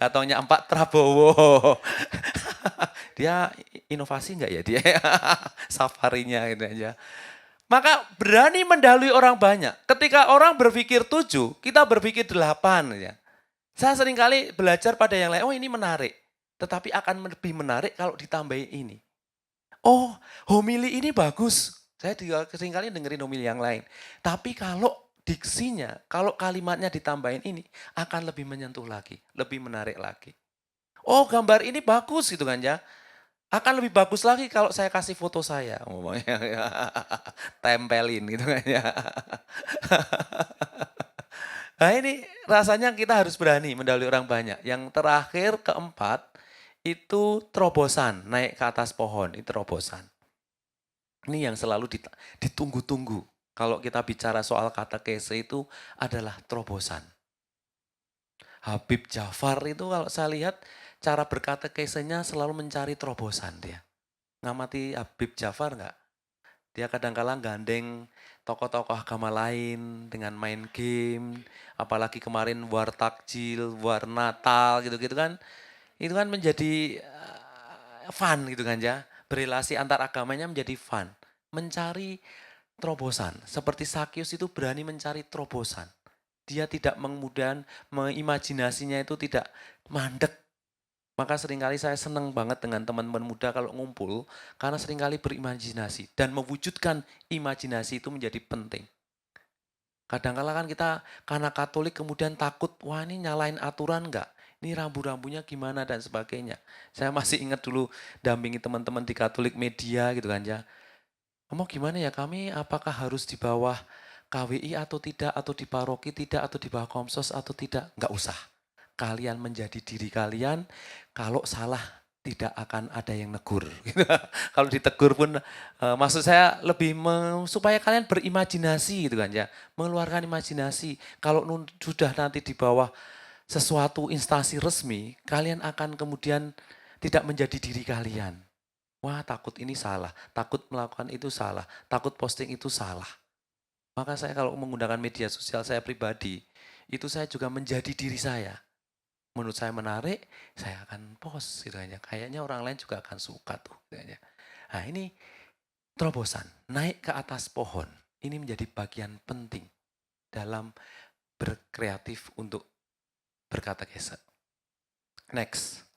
Kantongnya 4 Prabowo. Dia inovasi enggak ya dia? Safarinya gitu aja. Maka berani mendahului orang banyak. Ketika orang berpikir 7, kita berpikir 8. Ya. Saya seringkali belajar pada yang lain, oh ini menarik. Tetapi akan lebih menarik kalau ditambahin ini. Oh, homili ini bagus. Saya juga seringkali dengerin homili yang lain. Tapi kalau diksinya, kalau kalimatnya ditambahin ini, akan lebih menyentuh lagi, lebih menarik lagi. Oh, gambar ini bagus gitu kan ya. Akan lebih bagus lagi kalau saya kasih foto saya, umpamanya. Tempelin gitu kan ya. Nah ini rasanya kita harus berani mendahului orang banyak. Yang terakhir keempat, itu terobosan, naik ke atas pohon, itu terobosan. Ini yang selalu ditunggu-tunggu. Kalau kita bicara soal katekese itu adalah terobosan. Habib Jafar itu kalau saya lihat cara berkatekesenya selalu mencari terobosan dia. Ngamati Habib Jafar enggak? Dia kadang-kala gandeng tokoh-tokoh agama lain dengan main game, apalagi kemarin war takjil, war Natal gitu-gitu kan. Itu kan menjadi fun gitu kan ya. Berelasi antar agamanya menjadi fun. Mencari terobosan. Seperti Sakyus itu berani mencari terobosan. Dia tidak kemudian mengimajinasinya itu tidak mandek. Maka seringkali saya senang banget dengan teman-teman muda kalau ngumpul, karena seringkali berimajinasi. Dan mewujudkan imajinasi itu menjadi penting. Kadang-kala kan kita karena Katolik kemudian takut, wah ini nyalain aturan enggak? Ini rambu-rambunya gimana dan sebagainya. Saya masih ingat dulu dampingi teman-teman di Katolik media gitu kan ya. Kamu gimana ya, kami apakah harus di bawah KWI atau tidak, atau di paroki tidak, atau di bawah Komsos atau tidak? Enggak usah. Kalian menjadi diri kalian, kalau salah tidak akan ada yang negur. Kalau ditegur pun, maksud saya lebih supaya kalian berimajinasi gitu kan ya, mengeluarkan imajinasi. Kalau sudah nanti di bawah sesuatu instansi resmi, kalian akan kemudian tidak menjadi diri kalian. Wah takut ini salah, takut melakukan itu salah, takut posting itu salah. Maka saya kalau menggunakan media sosial saya pribadi, itu saya juga menjadi diri saya. Menurut saya menarik, saya akan post gitu aja. Kayaknya orang lain juga akan suka tuh. Gitu aja. Nah ini terobosan, naik ke atas pohon. Ini menjadi bagian penting dalam berkreatif untuk berkatekese. Next.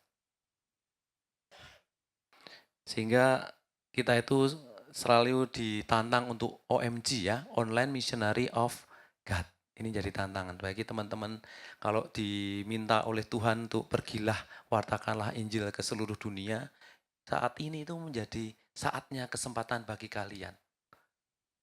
Sehingga kita itu selalu ditantang untuk OMG ya, Online Missionary of God. Ini jadi tantangan bagi teman-teman kalau diminta oleh Tuhan untuk pergilah, wartakanlah Injil ke seluruh dunia. Saat ini itu menjadi saatnya kesempatan bagi kalian.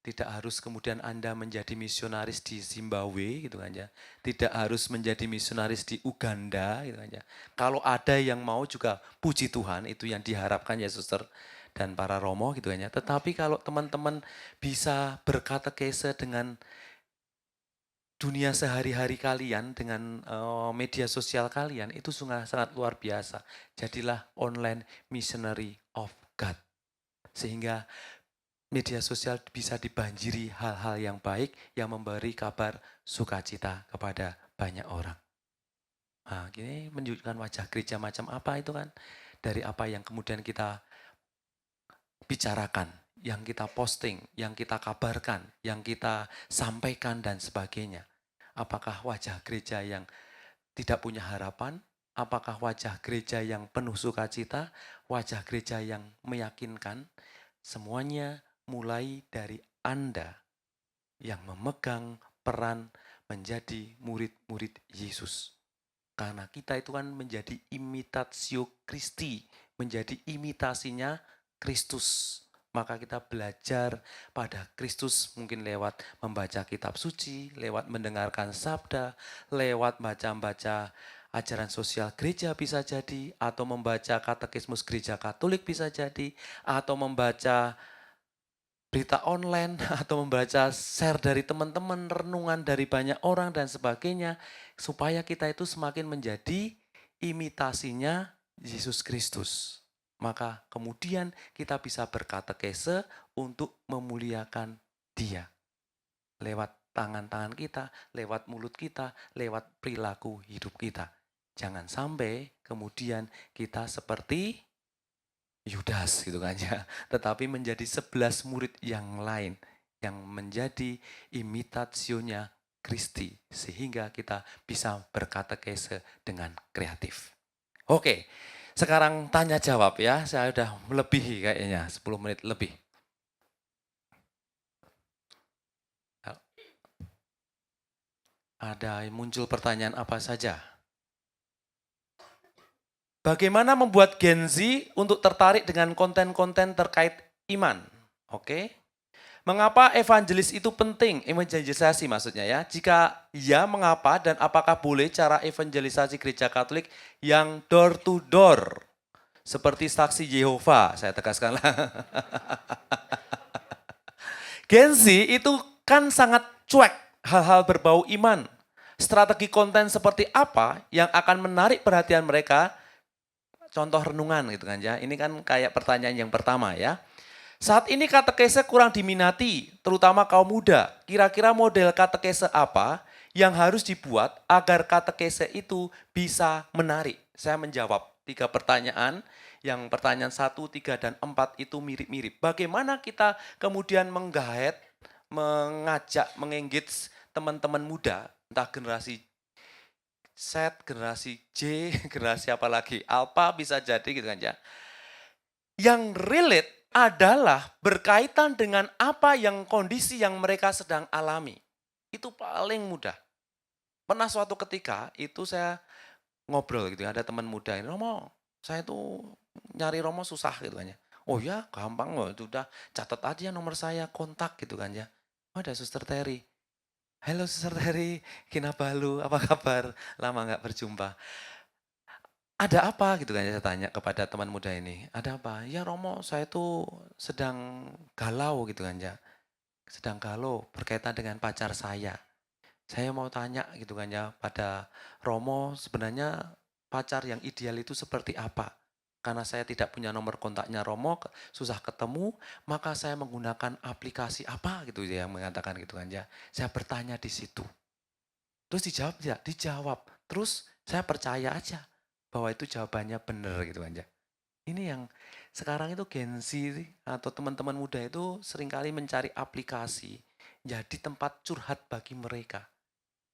Tidak harus kemudian Anda menjadi misionaris di Zimbabwe gitu kan ya. Tidak harus menjadi misionaris di Uganda gitu kan ya. Kalau ada yang mau juga puji Tuhan, itu yang diharapkan ya suster dan para romo gitu kan ya. Tetapi kalau teman-teman bisa berkatekese dengan dunia sehari-hari kalian, dengan media sosial kalian, itu sangat luar biasa. Jadilah online missionary of God. Sehingga media sosial bisa dibanjiri hal-hal yang baik yang memberi kabar sukacita kepada banyak orang. Nah, ini menunjukkan wajah gereja macam apa itu kan? Dari apa yang kemudian kita bicarakan, yang kita posting, yang kita kabarkan, yang kita sampaikan dan sebagainya. Apakah wajah gereja yang tidak punya harapan? Apakah wajah gereja yang penuh sukacita? Wajah gereja yang meyakinkan? Semuanya mulai dari Anda yang memegang peran menjadi murid-murid Yesus. Karena kita itu kan menjadi imitatio Christi, menjadi imitasinya Kristus. Maka kita belajar pada Kristus mungkin lewat membaca kitab suci, lewat mendengarkan sabda, lewat baca-baca ajaran sosial gereja bisa jadi, atau membaca katekismus gereja Katolik bisa jadi, atau membaca berita online atau membaca share dari teman-teman, renungan dari banyak orang dan sebagainya, supaya kita itu semakin menjadi imitasinya Yesus Kristus. Maka kemudian kita bisa berkatekese untuk memuliakan Dia. Lewat tangan-tangan kita, lewat mulut kita, lewat perilaku hidup kita. Jangan sampai kemudian kita seperti Yudas gitu kan ya, tetapi menjadi 11 murid yang lain yang menjadi imitasionya Kristi sehingga kita bisa berkatekese dengan kreatif. Oke, sekarang tanya jawab ya, saya udah melebihi kayaknya 10 menit lebih. Ada muncul pertanyaan apa saja? Bagaimana membuat Gen Z untuk tertarik dengan konten-konten terkait iman? Oke. Mengapa evangelis itu penting? Evangelisasi maksudnya ya. Jika ya, mengapa dan apakah boleh cara evangelisasi gereja Katolik yang door to door? Seperti saksi Yehova, saya tegaskanlah. Gen Z itu kan sangat cuek hal-hal berbau iman. Strategi konten seperti apa yang akan menarik perhatian mereka? Contoh renungan gitu kan ya. Ini kan kayak pertanyaan yang pertama ya. Saat ini katekese kurang diminati, terutama kaum muda. Kira-kira model katekese apa yang harus dibuat agar katekese itu bisa menarik? Saya menjawab 3 pertanyaan. Yang pertanyaan 1, 3, dan 4 itu mirip-mirip. Bagaimana kita kemudian menggaet, mengajak, mengengage teman-teman muda, entah generasi Z, generasi J, generasi apa lagi, Alpha bisa jadi gitu kan ya. Yang relate adalah berkaitan dengan apa yang kondisi yang mereka sedang alami. Itu paling mudah. Pernah suatu ketika itu saya ngobrol gitu ya, ada teman muda, Romo, saya tuh nyari Romo susah gitu kan ya. Oh ya, gampang loh, itu udah catat aja nomor saya, kontak gitu kan ya. Oh, ada Suster Terry. Halo Suster Terry, kinabalu, apa kabar? Lama nggak berjumpa. Ada apa gitu kan ya, saya tanya kepada teman muda ini. Ada apa? Ya Romo, saya tuh sedang galau gitu kan ya. Sedang galau berkaitan dengan pacar saya. Saya mau tanya gitu kan ya pada Romo, sebenarnya pacar yang ideal itu seperti apa? Karena saya tidak punya nomor kontaknya Romo, susah ketemu, maka saya menggunakan aplikasi apa gitu ya yang mengatakan gitu kan ya. Saya bertanya di situ. Terus dijawab tidak? Dijawab. Terus saya percaya aja bahwa itu jawabannya benar gitu kan ya. Ini yang sekarang itu Gen Z atau teman-teman muda itu seringkali mencari aplikasi jadi tempat curhat bagi mereka.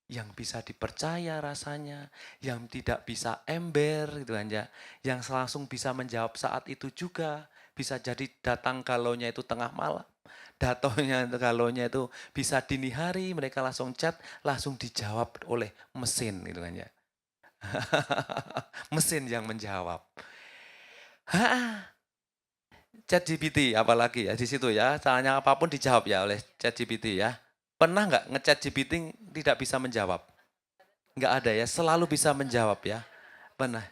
Yang bisa dipercaya rasanya, yang tidak bisa ember gitu kan ya. Yang langsung bisa menjawab saat itu juga. Bisa jadi datang galaunya itu tengah malam. Galaunya itu bisa dini hari, mereka langsung chat, langsung dijawab oleh mesin gitu kan ya. Mesin yang menjawab. ChatGPT apalagi ya di situ ya, tanya apapun dijawab ya oleh ChatGPT ya. Pernah nggak nge-chat GPT tidak bisa menjawab? Nggak ada ya, selalu bisa menjawab ya. Pernah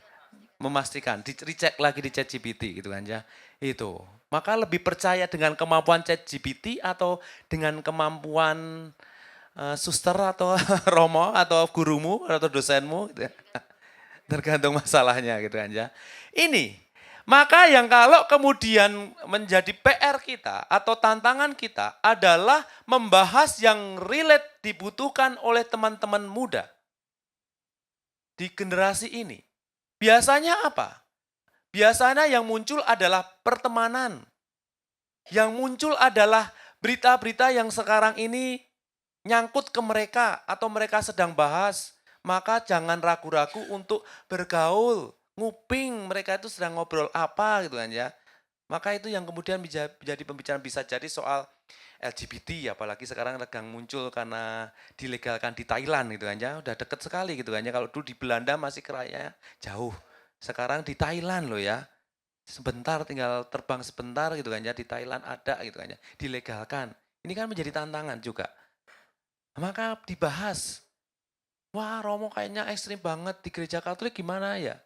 memastikan, dicek lagi di ChatGPT gitu kan ya. Itu. Maka lebih percaya dengan kemampuan ChatGPT atau dengan kemampuan suster atau romo atau gurumu atau dosenmu gitu ya. Tergantung masalahnya gitu kan ya. Ini, maka yang kalau kemudian menjadi PR kita atau tantangan kita adalah membahas yang relate dibutuhkan oleh teman-teman muda di generasi ini. Biasanya apa? Biasanya yang muncul adalah pertemanan. Yang muncul adalah berita-berita yang sekarang ini nyangkut ke mereka atau mereka sedang bahas. Maka jangan ragu-ragu untuk bergaul, nguping mereka itu sedang ngobrol apa gitu kan ya. Maka itu yang kemudian menjadi pembicaraan, bisa jadi soal LGBT, apalagi sekarang sedang muncul karena dilegalkan di Thailand gitu kan ya. Udah deket sekali gitu kan ya. Kalau dulu di Belanda masih keraya jauh. Sekarang di Thailand loh ya. Sebentar, tinggal terbang sebentar gitu kan ya, di Thailand ada gitu kan ya, dilegalkan. Ini kan menjadi tantangan juga. Maka dibahas, wah Romo kayaknya ekstrim banget di gereja Katolik gimana ya?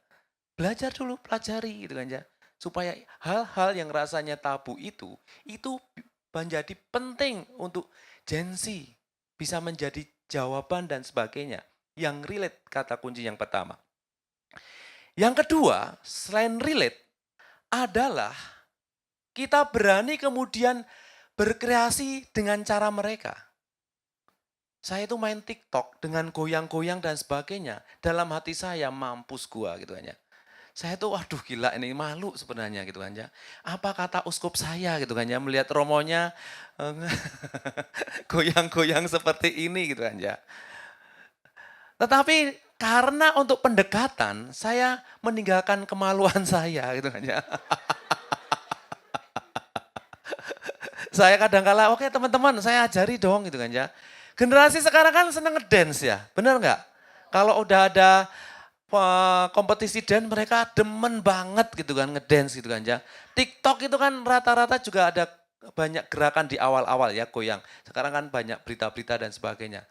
Belajar dulu, pelajari gitu kan ya. Supaya hal-hal yang rasanya tabu itu menjadi penting untuk Gen Z. Bisa menjadi jawaban dan sebagainya. Yang relate, kata kunci yang pertama. Yang kedua, selain relate, adalah kita berani kemudian berkreasi dengan cara mereka. Saya itu main TikTok dengan goyang-goyang dan sebagainya. Dalam hati saya, mampus gua gitu kan ya. Saya tuh waduh gila ini, malu sebenarnya gitu kan ya. Apa kata uskup saya gitu kan ya, melihat romonya goyang-goyang seperti ini gitu kan ya. Tetapi karena untuk pendekatan, saya meninggalkan kemaluan saya gitu kan ya. Saya kadang-kala, oke teman-teman saya ajari dong gitu kan ya. Generasi sekarang kan seneng ngedance ya, bener nggak? Kalau udah ada kompetisi dance mereka demen banget gitu kan, ngedance gitu kan ya. TikTok itu kan rata-rata juga ada banyak gerakan di awal-awal ya, goyang. Sekarang kan banyak berita-berita dan sebagainya.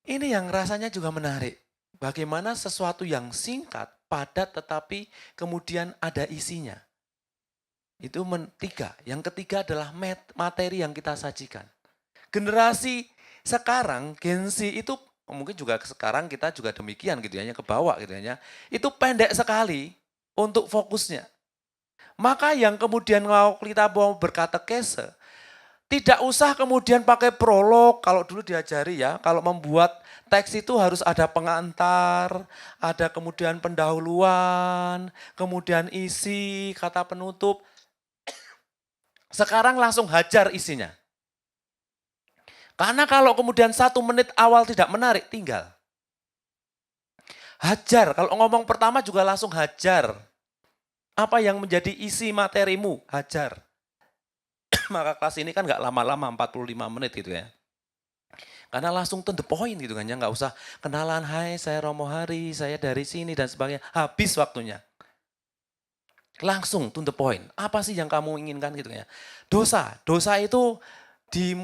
Ini yang rasanya juga menarik. Bagaimana sesuatu yang singkat, padat tetapi kemudian ada isinya. Itu tiga. Yang ketiga adalah materi yang kita sajikan. Generasi sekarang, Gen Z itu mungkin juga sekarang kita juga demikian gitu ya, ke bawah gitu ya. Itu pendek sekali untuk fokusnya. Maka yang kemudian kalau kita mau berkatekese, tidak usah kemudian pakai prolog, kalau dulu diajari ya, kalau membuat teks itu harus ada pengantar, ada kemudian pendahuluan, kemudian isi, kata penutup. Sekarang langsung hajar isinya. Karena kalau kemudian 1 menit awal tidak menarik, tinggal. Hajar, kalau ngomong pertama juga langsung hajar. Apa yang menjadi isi materimu, hajar. Maka kelas ini kan nggak lama-lama, 45 menit gitu ya. Karena langsung to the point gitu kan ya, nggak usah kenalan, hai saya Romo Hari, saya dari sini dan sebagainya. Habis waktunya. Langsung to the point. Apa sih yang kamu inginkan gitu ya. Dosa itu di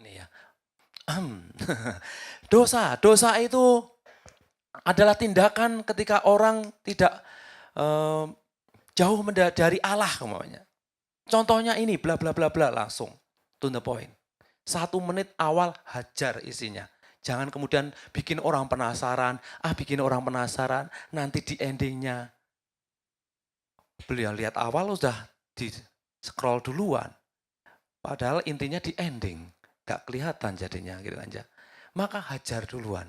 ini ya. Dosa itu adalah tindakan ketika orang tidak jauh dari Allah umpamanya. Contohnya ini bla bla bla bla, langsung to the point. 1 menit awal hajar isinya. Jangan kemudian bikin orang penasaran, nanti di endingnya. Beliau lihat awal sudah di scroll duluan. Padahal intinya di ending. Gak kelihatan jadinya gitu aja. Maka hajar duluan.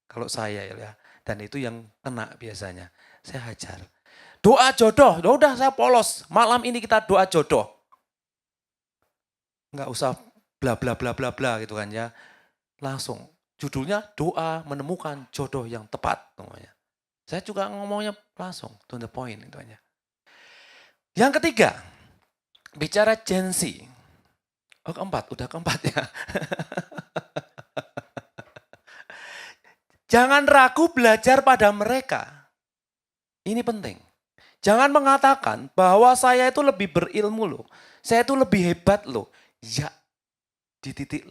Kalau saya ya, dan itu yang kena biasanya. Saya hajar. Doa jodoh, ya udah saya polos. Malam ini kita doa jodoh. Enggak usah bla bla bla bla bla gitu kan ya. Langsung judulnya doa menemukan jodoh yang tepat namanya. Saya juga ngomongnya langsung, to the point itu aja. Yang ketiga, bicara Gen Z. Oh udah keempat ya. Jangan ragu belajar pada mereka. Ini penting. Jangan mengatakan bahwa saya itu lebih berilmu loh. Saya itu lebih hebat loh. Ya, di titik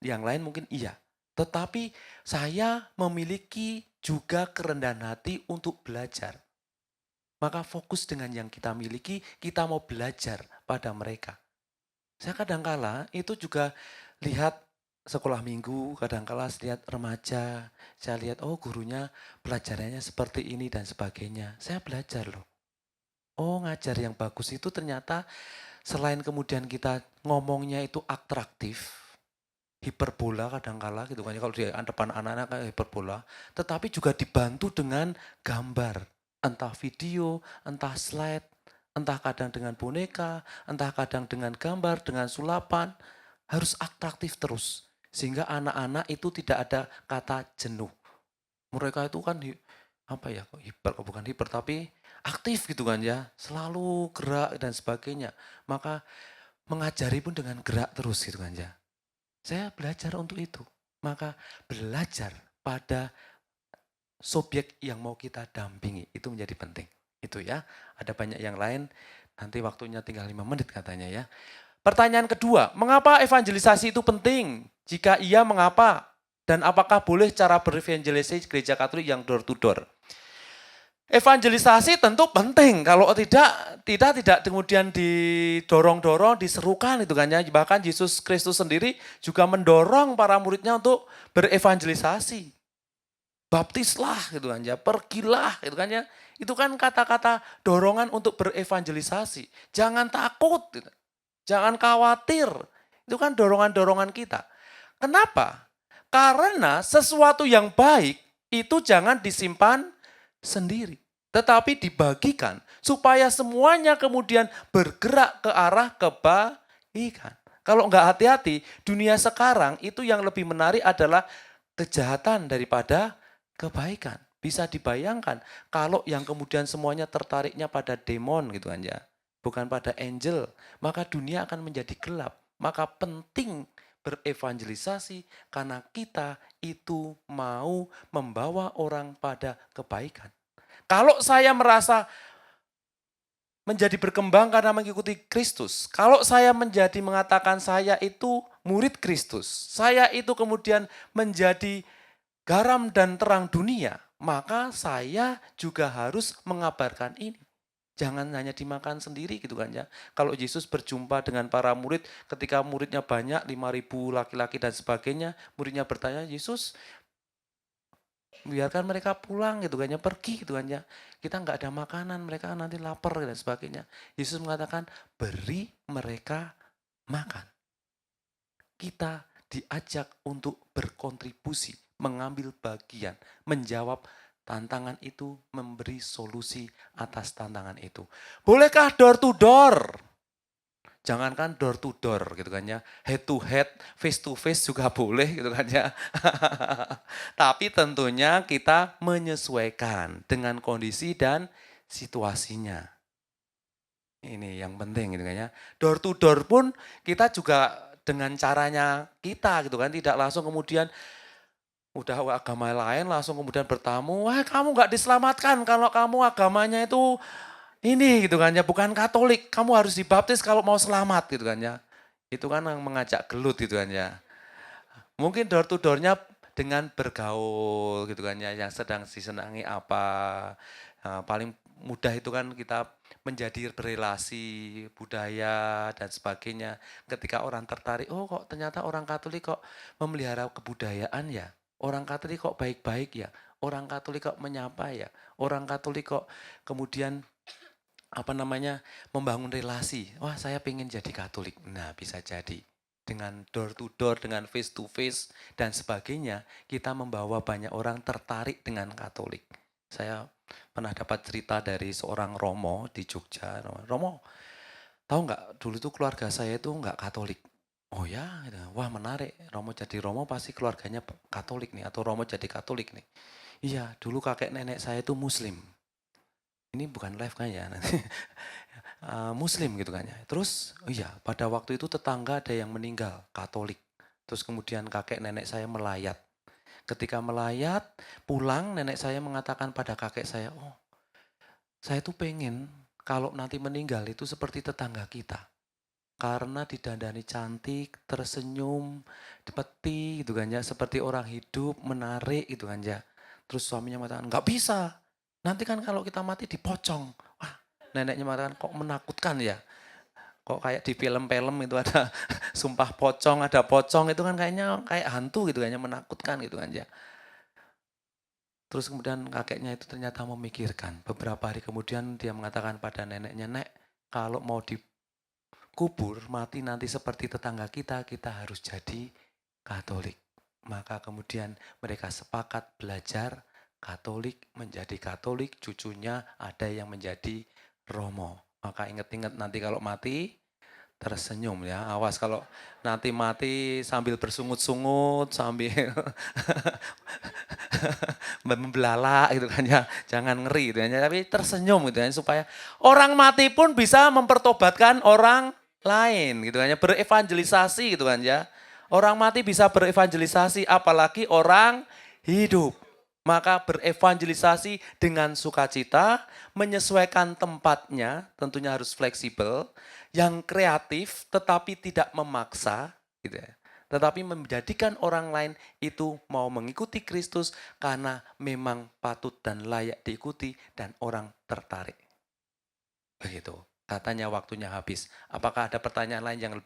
yang lain mungkin iya. Tetapi saya memiliki juga kerendahan hati untuk belajar. Maka fokus dengan yang kita miliki, kita mau belajar pada mereka. Saya kadangkala itu juga lihat sekolah minggu, kadangkala lihat remaja, saya lihat oh gurunya pelajarannya seperti ini dan sebagainya. Saya belajar loh. Oh ngajar yang bagus itu ternyata selain kemudian kita ngomongnya itu atraktif, hiperbola kadangkala gitu kan, kalau di depan anak-anak kayak hiperbola, tetapi juga dibantu dengan gambar, entah video, entah slide, entah kadang dengan boneka, entah kadang dengan gambar, dengan sulapan, harus atraktif terus. Sehingga anak-anak itu tidak ada kata jenuh. Mereka itu kan apa ya, bukan hiper tapi aktif gitu kan ya, selalu gerak dan sebagainya. Maka mengajari pun dengan gerak terus gitu kan ya. Saya belajar untuk itu. Maka belajar pada subjek yang mau kita dampingi itu menjadi penting. Itu ya. Ada banyak yang lain. Nanti waktunya tinggal 5 menit katanya ya. Pertanyaan kedua, mengapa evangelisasi itu penting? Jika iya, mengapa? Dan apakah boleh cara berevangelisasi gereja Katolik yang door to door? Evangelisasi tentu penting, kalau tidak kemudian didorong-dorong, diserukan itu kan ya. Bahkan Yesus Kristus sendiri juga mendorong para muridnya untuk berevangelisasi. Baptislah gitu kan ya, pergilah gitu kan ya. Itu kan kata-kata dorongan untuk berevangelisasi. Jangan takut, gitu. Jangan khawatir. Itu kan dorongan-dorongan kita. Kenapa? Karena sesuatu yang baik itu jangan disimpan sendiri, tetapi dibagikan supaya semuanya kemudian bergerak ke arah kebaikan. Kalau enggak hati-hati, dunia sekarang itu yang lebih menarik adalah kejahatan daripada kebaikan. Bisa dibayangkan kalau yang kemudian semuanya tertariknya pada demon gitu kan ya, bukan pada angel, maka dunia akan menjadi gelap. Maka penting berevangelisasi karena kita itu mau membawa orang pada kebaikan. Kalau saya merasa menjadi berkembang karena mengikuti Kristus, kalau saya menjadi mengatakan saya itu murid Kristus, saya itu kemudian menjadi garam dan terang dunia, maka saya juga harus mengabarkan ini. Jangan hanya dimakan sendiri gitu kan ya. Kalau Yesus berjumpa dengan para murid, ketika muridnya banyak, 5.000 laki-laki dan sebagainya, muridnya bertanya, Yesus biarkan mereka pulang gitu kan ya, pergi gitu kan ya. Kita nggak ada makanan, mereka nanti lapar dan sebagainya. Yesus mengatakan, beri mereka makan. Kita diajak untuk berkontribusi, mengambil bagian, menjawab tantangan itu, memberi solusi atas tantangan itu. Bolehkah door to door? Jangankan door to door gitu kan ya, head to face juga boleh gitu kan ya. Tapi tentunya kita menyesuaikan dengan kondisi dan situasinya. Ini yang penting gitu kan ya. Door to door pun kita juga dengan caranya kita gitu kan, tidak langsung kemudian udah agama lain langsung kemudian bertamu, wah kamu nggak diselamatkan kalau kamu agamanya itu ini gitu kan ya, bukan Katolik, kamu harus dibaptis kalau mau selamat gitu kan ya. Itu kan yang mengajak gelut gitu kan ya. Mungkin door to door-nya dengan bergaul gitu kan ya, yang sedang disenangi apa. Nah, paling mudah itu kan kita menjadi berelasi budaya dan sebagainya. Ketika orang tertarik, oh kok ternyata orang Katolik kok memelihara kebudayaan ya. Orang Katolik kok baik-baik ya. Orang Katolik kok menyapa ya. Orang Katolik kok kemudian membangun relasi. Wah saya pengen jadi Katolik. Nah bisa jadi. Dengan door to door, dengan face to face dan sebagainya, kita membawa banyak orang tertarik dengan Katolik. Saya pernah dapat cerita dari seorang Romo di Jogja. Romo, tahu nggak dulu tuh keluarga saya itu nggak Katolik. Oh ya, gitu. Wah menarik. Romo jadi Romo pasti keluarganya Katolik nih, atau Romo jadi Katolik nih. Iya, dulu kakek nenek saya itu muslim. Ini bukan live kan ya, nanti. Muslim gitu kan ya. Terus, oh iya, pada waktu itu tetangga ada yang meninggal, Katolik. Terus kemudian kakek nenek saya melayat. Ketika melayat, pulang nenek saya mengatakan pada kakek saya, oh saya tuh pengen kalau nanti meninggal itu seperti tetangga kita. Karena didandani cantik, tersenyum, peti gitu kan ya, seperti orang hidup, menarik gitu kan ya. Terus suaminya mengatakan, nggak bisa, nanti kan kalau kita mati dipocong. Wah, neneknya mengatakan, kok menakutkan ya? Kok kayak di film-film itu ada sumpah pocong, ada pocong, itu kan kayaknya kayak hantu gitu, kayaknya menakutkan gitu kan ya. Terus kemudian kakeknya itu ternyata memikirkan. Beberapa hari kemudian dia mengatakan pada neneknya, Nek, kalau mau dikubur, mati nanti seperti tetangga kita harus jadi Katolik. Maka kemudian mereka sepakat belajar Katolik, menjadi Katolik, cucunya ada yang menjadi Romo. Maka ingat-ingat nanti kalau mati, tersenyum ya. Awas kalau nanti mati sambil bersungut-sungut, sambil membelalak gitu kan ya. Jangan ngeri gitu ya. Tapi tersenyum gitu ya supaya orang mati pun bisa mempertobatkan orang lain gitu kan ya. Berevangelisasi gitu kan ya. Orang mati bisa berevangelisasi apalagi orang hidup. Maka berevangelisasi dengan sukacita, menyesuaikan tempatnya, tentunya harus fleksibel, yang kreatif tetapi tidak memaksa, gitu ya. Tetapi menjadikan orang lain itu mau mengikuti Kristus karena memang patut dan layak diikuti dan orang tertarik. Begitu. Katanya waktunya habis. Apakah ada pertanyaan lain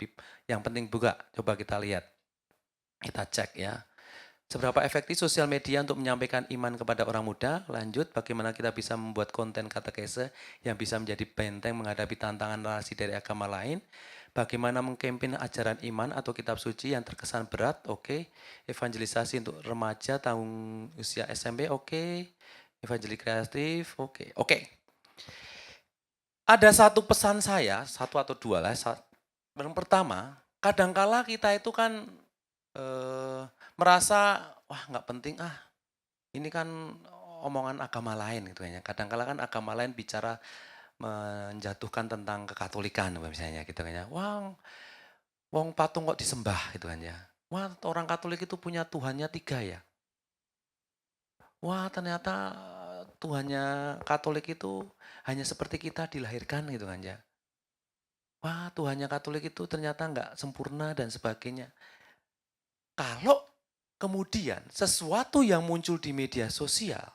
yang penting juga? Coba kita lihat. Kita cek ya. Seberapa efektif sosial media untuk menyampaikan iman kepada orang muda? Lanjut, bagaimana kita bisa membuat konten katekese yang bisa menjadi benteng menghadapi tantangan narasi dari agama lain? Bagaimana mengkampen ajaran iman atau kitab suci yang terkesan berat? Oke. Evangelisasi untuk remaja tahun usia SMP? Oke. Evangelis kreatif? Oke. Oke. Ada satu pesan saya, satu atau dua lah. Yang pertama, kadangkala kita itu kan merasa, wah nggak penting ah, ini kan omongan agama lain gitu ya. Kadang-kala kan agama lain bicara menjatuhkan tentang kekatolikan misalnya gitu kan ya. Wah, wong patung kok disembah gitu kan ya. Wah, orang Katolik itu punya Tuhannya 3 ya. Wah, ternyata Tuhannya Katolik itu hanya seperti kita dilahirkan gitu kan ya. Wah, Tuhannya Katolik itu ternyata nggak sempurna dan sebagainya. Kalau kemudian sesuatu yang muncul di media sosial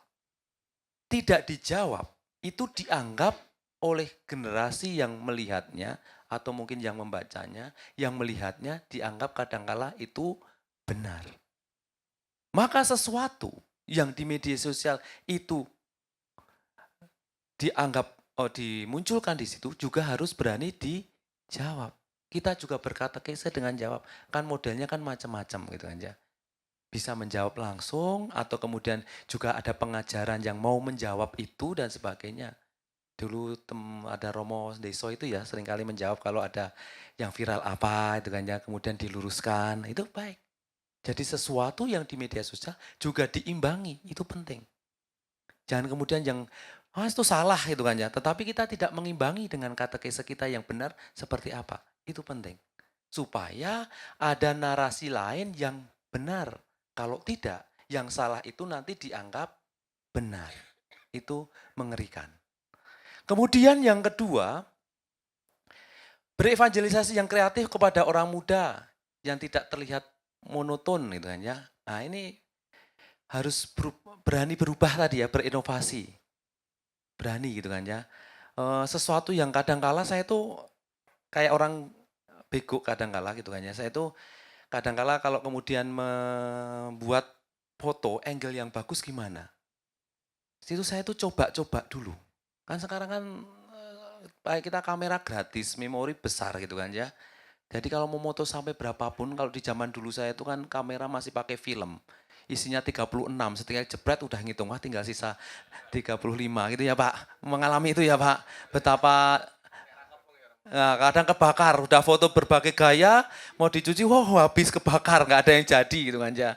tidak dijawab, itu dianggap oleh generasi yang melihatnya atau mungkin yang membacanya, yang melihatnya dianggap kadangkala itu benar. Maka sesuatu yang di media sosial itu dianggap dimunculkan di situ juga harus berani dijawab. Kita juga berkata kese dengan jawab. Kan modelnya kan macam-macam gitu kan ya. Bisa menjawab langsung atau kemudian juga ada pengajaran yang mau menjawab itu dan sebagainya. Dulu ada Romo Deso itu ya seringkali menjawab kalau ada yang viral apa itu kan ya, kemudian diluruskan, itu baik. Jadi sesuatu yang di media sosial juga diimbangi, itu penting. Jangan kemudian yang itu salah itu kan ya, tetapi kita tidak mengimbangi dengan katekese kita yang benar seperti apa. Itu penting. Supaya ada narasi lain yang benar. Kalau tidak, yang salah itu nanti dianggap benar. Itu mengerikan. Kemudian yang kedua, berevangelisasi yang kreatif kepada orang muda yang tidak terlihat monoton gitu kan ya. Nah, ini harus berani berubah tadi ya, berinovasi. Berani gitu kan ya. Sesuatu yang kadangkala saya itu kayak orang bego kadangkala gitu kan ya. Saya itu kadangkala kalau kemudian membuat foto angle yang bagus gimana? Itu saya tuh coba-coba dulu. Kan sekarang kan kita kamera gratis, memori besar gitu kan ya. Jadi kalau mau moto sampai berapapun, kalau di zaman dulu saya itu kan kamera masih pakai film. Isinya 36, setinggal jebret udah ngitung, wah tinggal sisa 35 gitu ya Pak. Mengalami itu ya Pak. Betapa kadang kebakar, udah foto berbagai gaya, mau dicuci, wow habis kebakar, nggak ada yang jadi gitu kan ya.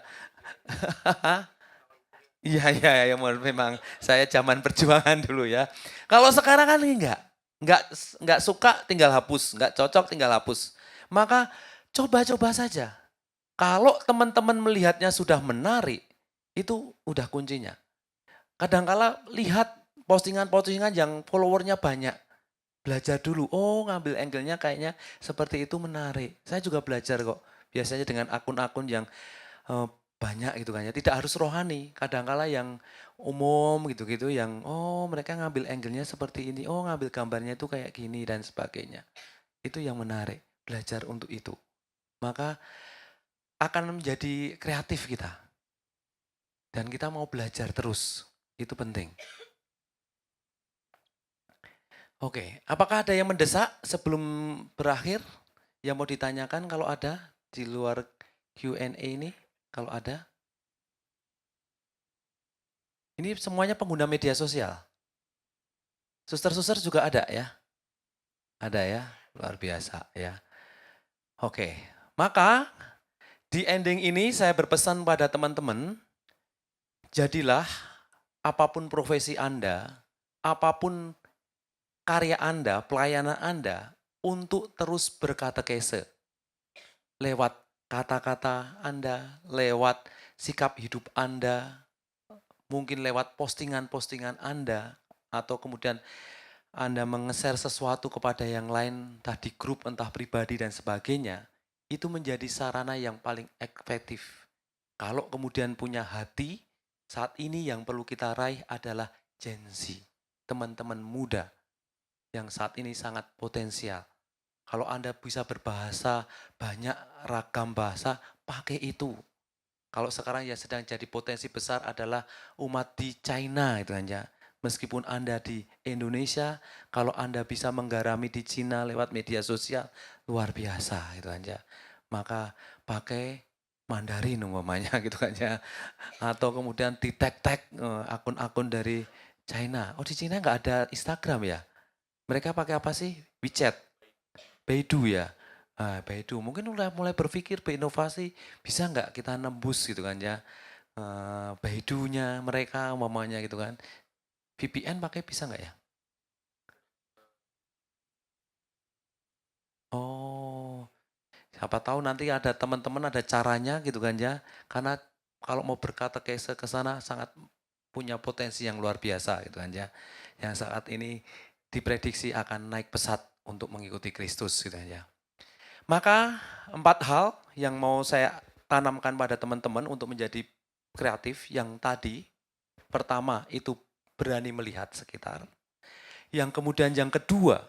Iya, iya, ya, memang saya zaman perjuangan dulu ya. Kalau sekarang kan enggak suka tinggal hapus, enggak cocok tinggal hapus. Maka coba-coba saja. Kalau teman-teman melihatnya sudah menarik, itu udah kuncinya. Kadangkala lihat postingan-postingan yang followernya banyak. Belajar dulu, oh ngambil angle-nya kayaknya seperti itu menarik. Saya juga belajar kok. Biasanya dengan akun-akun yang banyak gitu kan ya. Tidak harus rohani. Kadangkala yang umum gitu-gitu yang oh mereka ngambil angle-nya seperti ini. Oh ngambil gambarnya itu kayak gini dan sebagainya. Itu yang menarik. Belajar untuk itu. Maka akan menjadi kreatif kita. Dan kita mau belajar terus. Itu penting. Oke, apakah ada yang mendesak sebelum berakhir? Yang mau ditanyakan kalau ada di luar Q&A ini? Kalau ada? Ini semuanya pengguna media sosial. Suster-suster juga ada ya? Ada ya? Luar biasa ya. Oke, maka di ending ini saya berpesan pada teman-teman, jadilah apapun profesi Anda, apapun karya Anda, pelayanan Anda, untuk terus berkatekese. Lewat kata-kata Anda, lewat sikap hidup Anda, mungkin lewat postingan-postingan Anda, atau kemudian Anda menge-share sesuatu kepada yang lain, entah di grup, entah pribadi dan sebagainya, itu menjadi sarana yang paling efektif. Kalau kemudian punya hati, saat ini yang perlu kita raih adalah Gen Z, teman-teman muda yang saat ini sangat potensial. Kalau Anda bisa berbahasa, banyak ragam bahasa, pakai itu. Kalau sekarang yang sedang jadi potensi besar adalah umat di China itu aja. Meskipun Anda di Indonesia, kalau Anda bisa menggarami di Cina lewat media sosial, luar biasa itu aja. Maka pakai Mandarin umpamanya gitu kan ya. Atau kemudian di tag-tag akun-akun dari China. Oh di Cina nggak ada Instagram ya? Mereka pakai apa sih? WeChat, Baidu ya. Baidu mungkin udah mulai berpikir berinovasi, bisa nggak kita nembus gitu kan ya. Baidunya mereka umpamanya gitu kan. VPN pakai bisa nggak ya? Oh, siapa tahu nanti ada teman-teman ada caranya gitu kan ya. Karena kalau mau berkata ke sana sangat punya potensi yang luar biasa gitu kan ya. Yang saat ini diprediksi akan naik pesat untuk mengikuti Kristus gitu kan ya. Maka 4 hal yang mau saya tanamkan pada teman-teman untuk menjadi kreatif yang tadi. Pertama itu berani melihat sekitar. Yang kemudian yang kedua,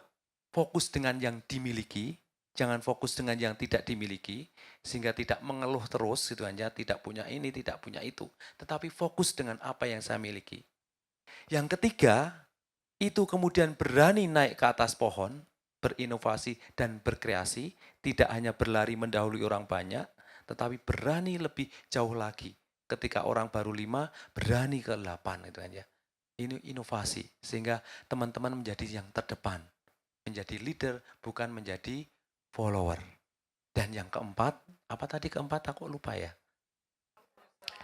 fokus dengan yang dimiliki, jangan fokus dengan yang tidak dimiliki, sehingga tidak mengeluh terus gitu aja, tidak punya ini, tidak punya itu, tetapi fokus dengan apa yang saya miliki. Yang ketiga, itu kemudian berani naik ke atas pohon, berinovasi dan berkreasi, tidak hanya berlari mendahului orang banyak, tetapi berani lebih jauh lagi. Ketika orang baru 5, berani ke 8 itu aja. Ini inovasi, sehingga teman-teman menjadi yang terdepan. Menjadi leader, bukan menjadi follower. Dan yang keempat, apa tadi keempat aku lupa ya.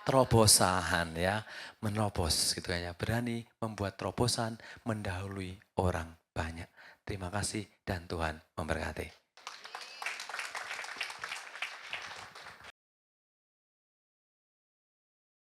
Terobosan ya, menerobos gitu ya. Berani membuat terobosan mendahului orang banyak. Terima kasih dan Tuhan memberkati.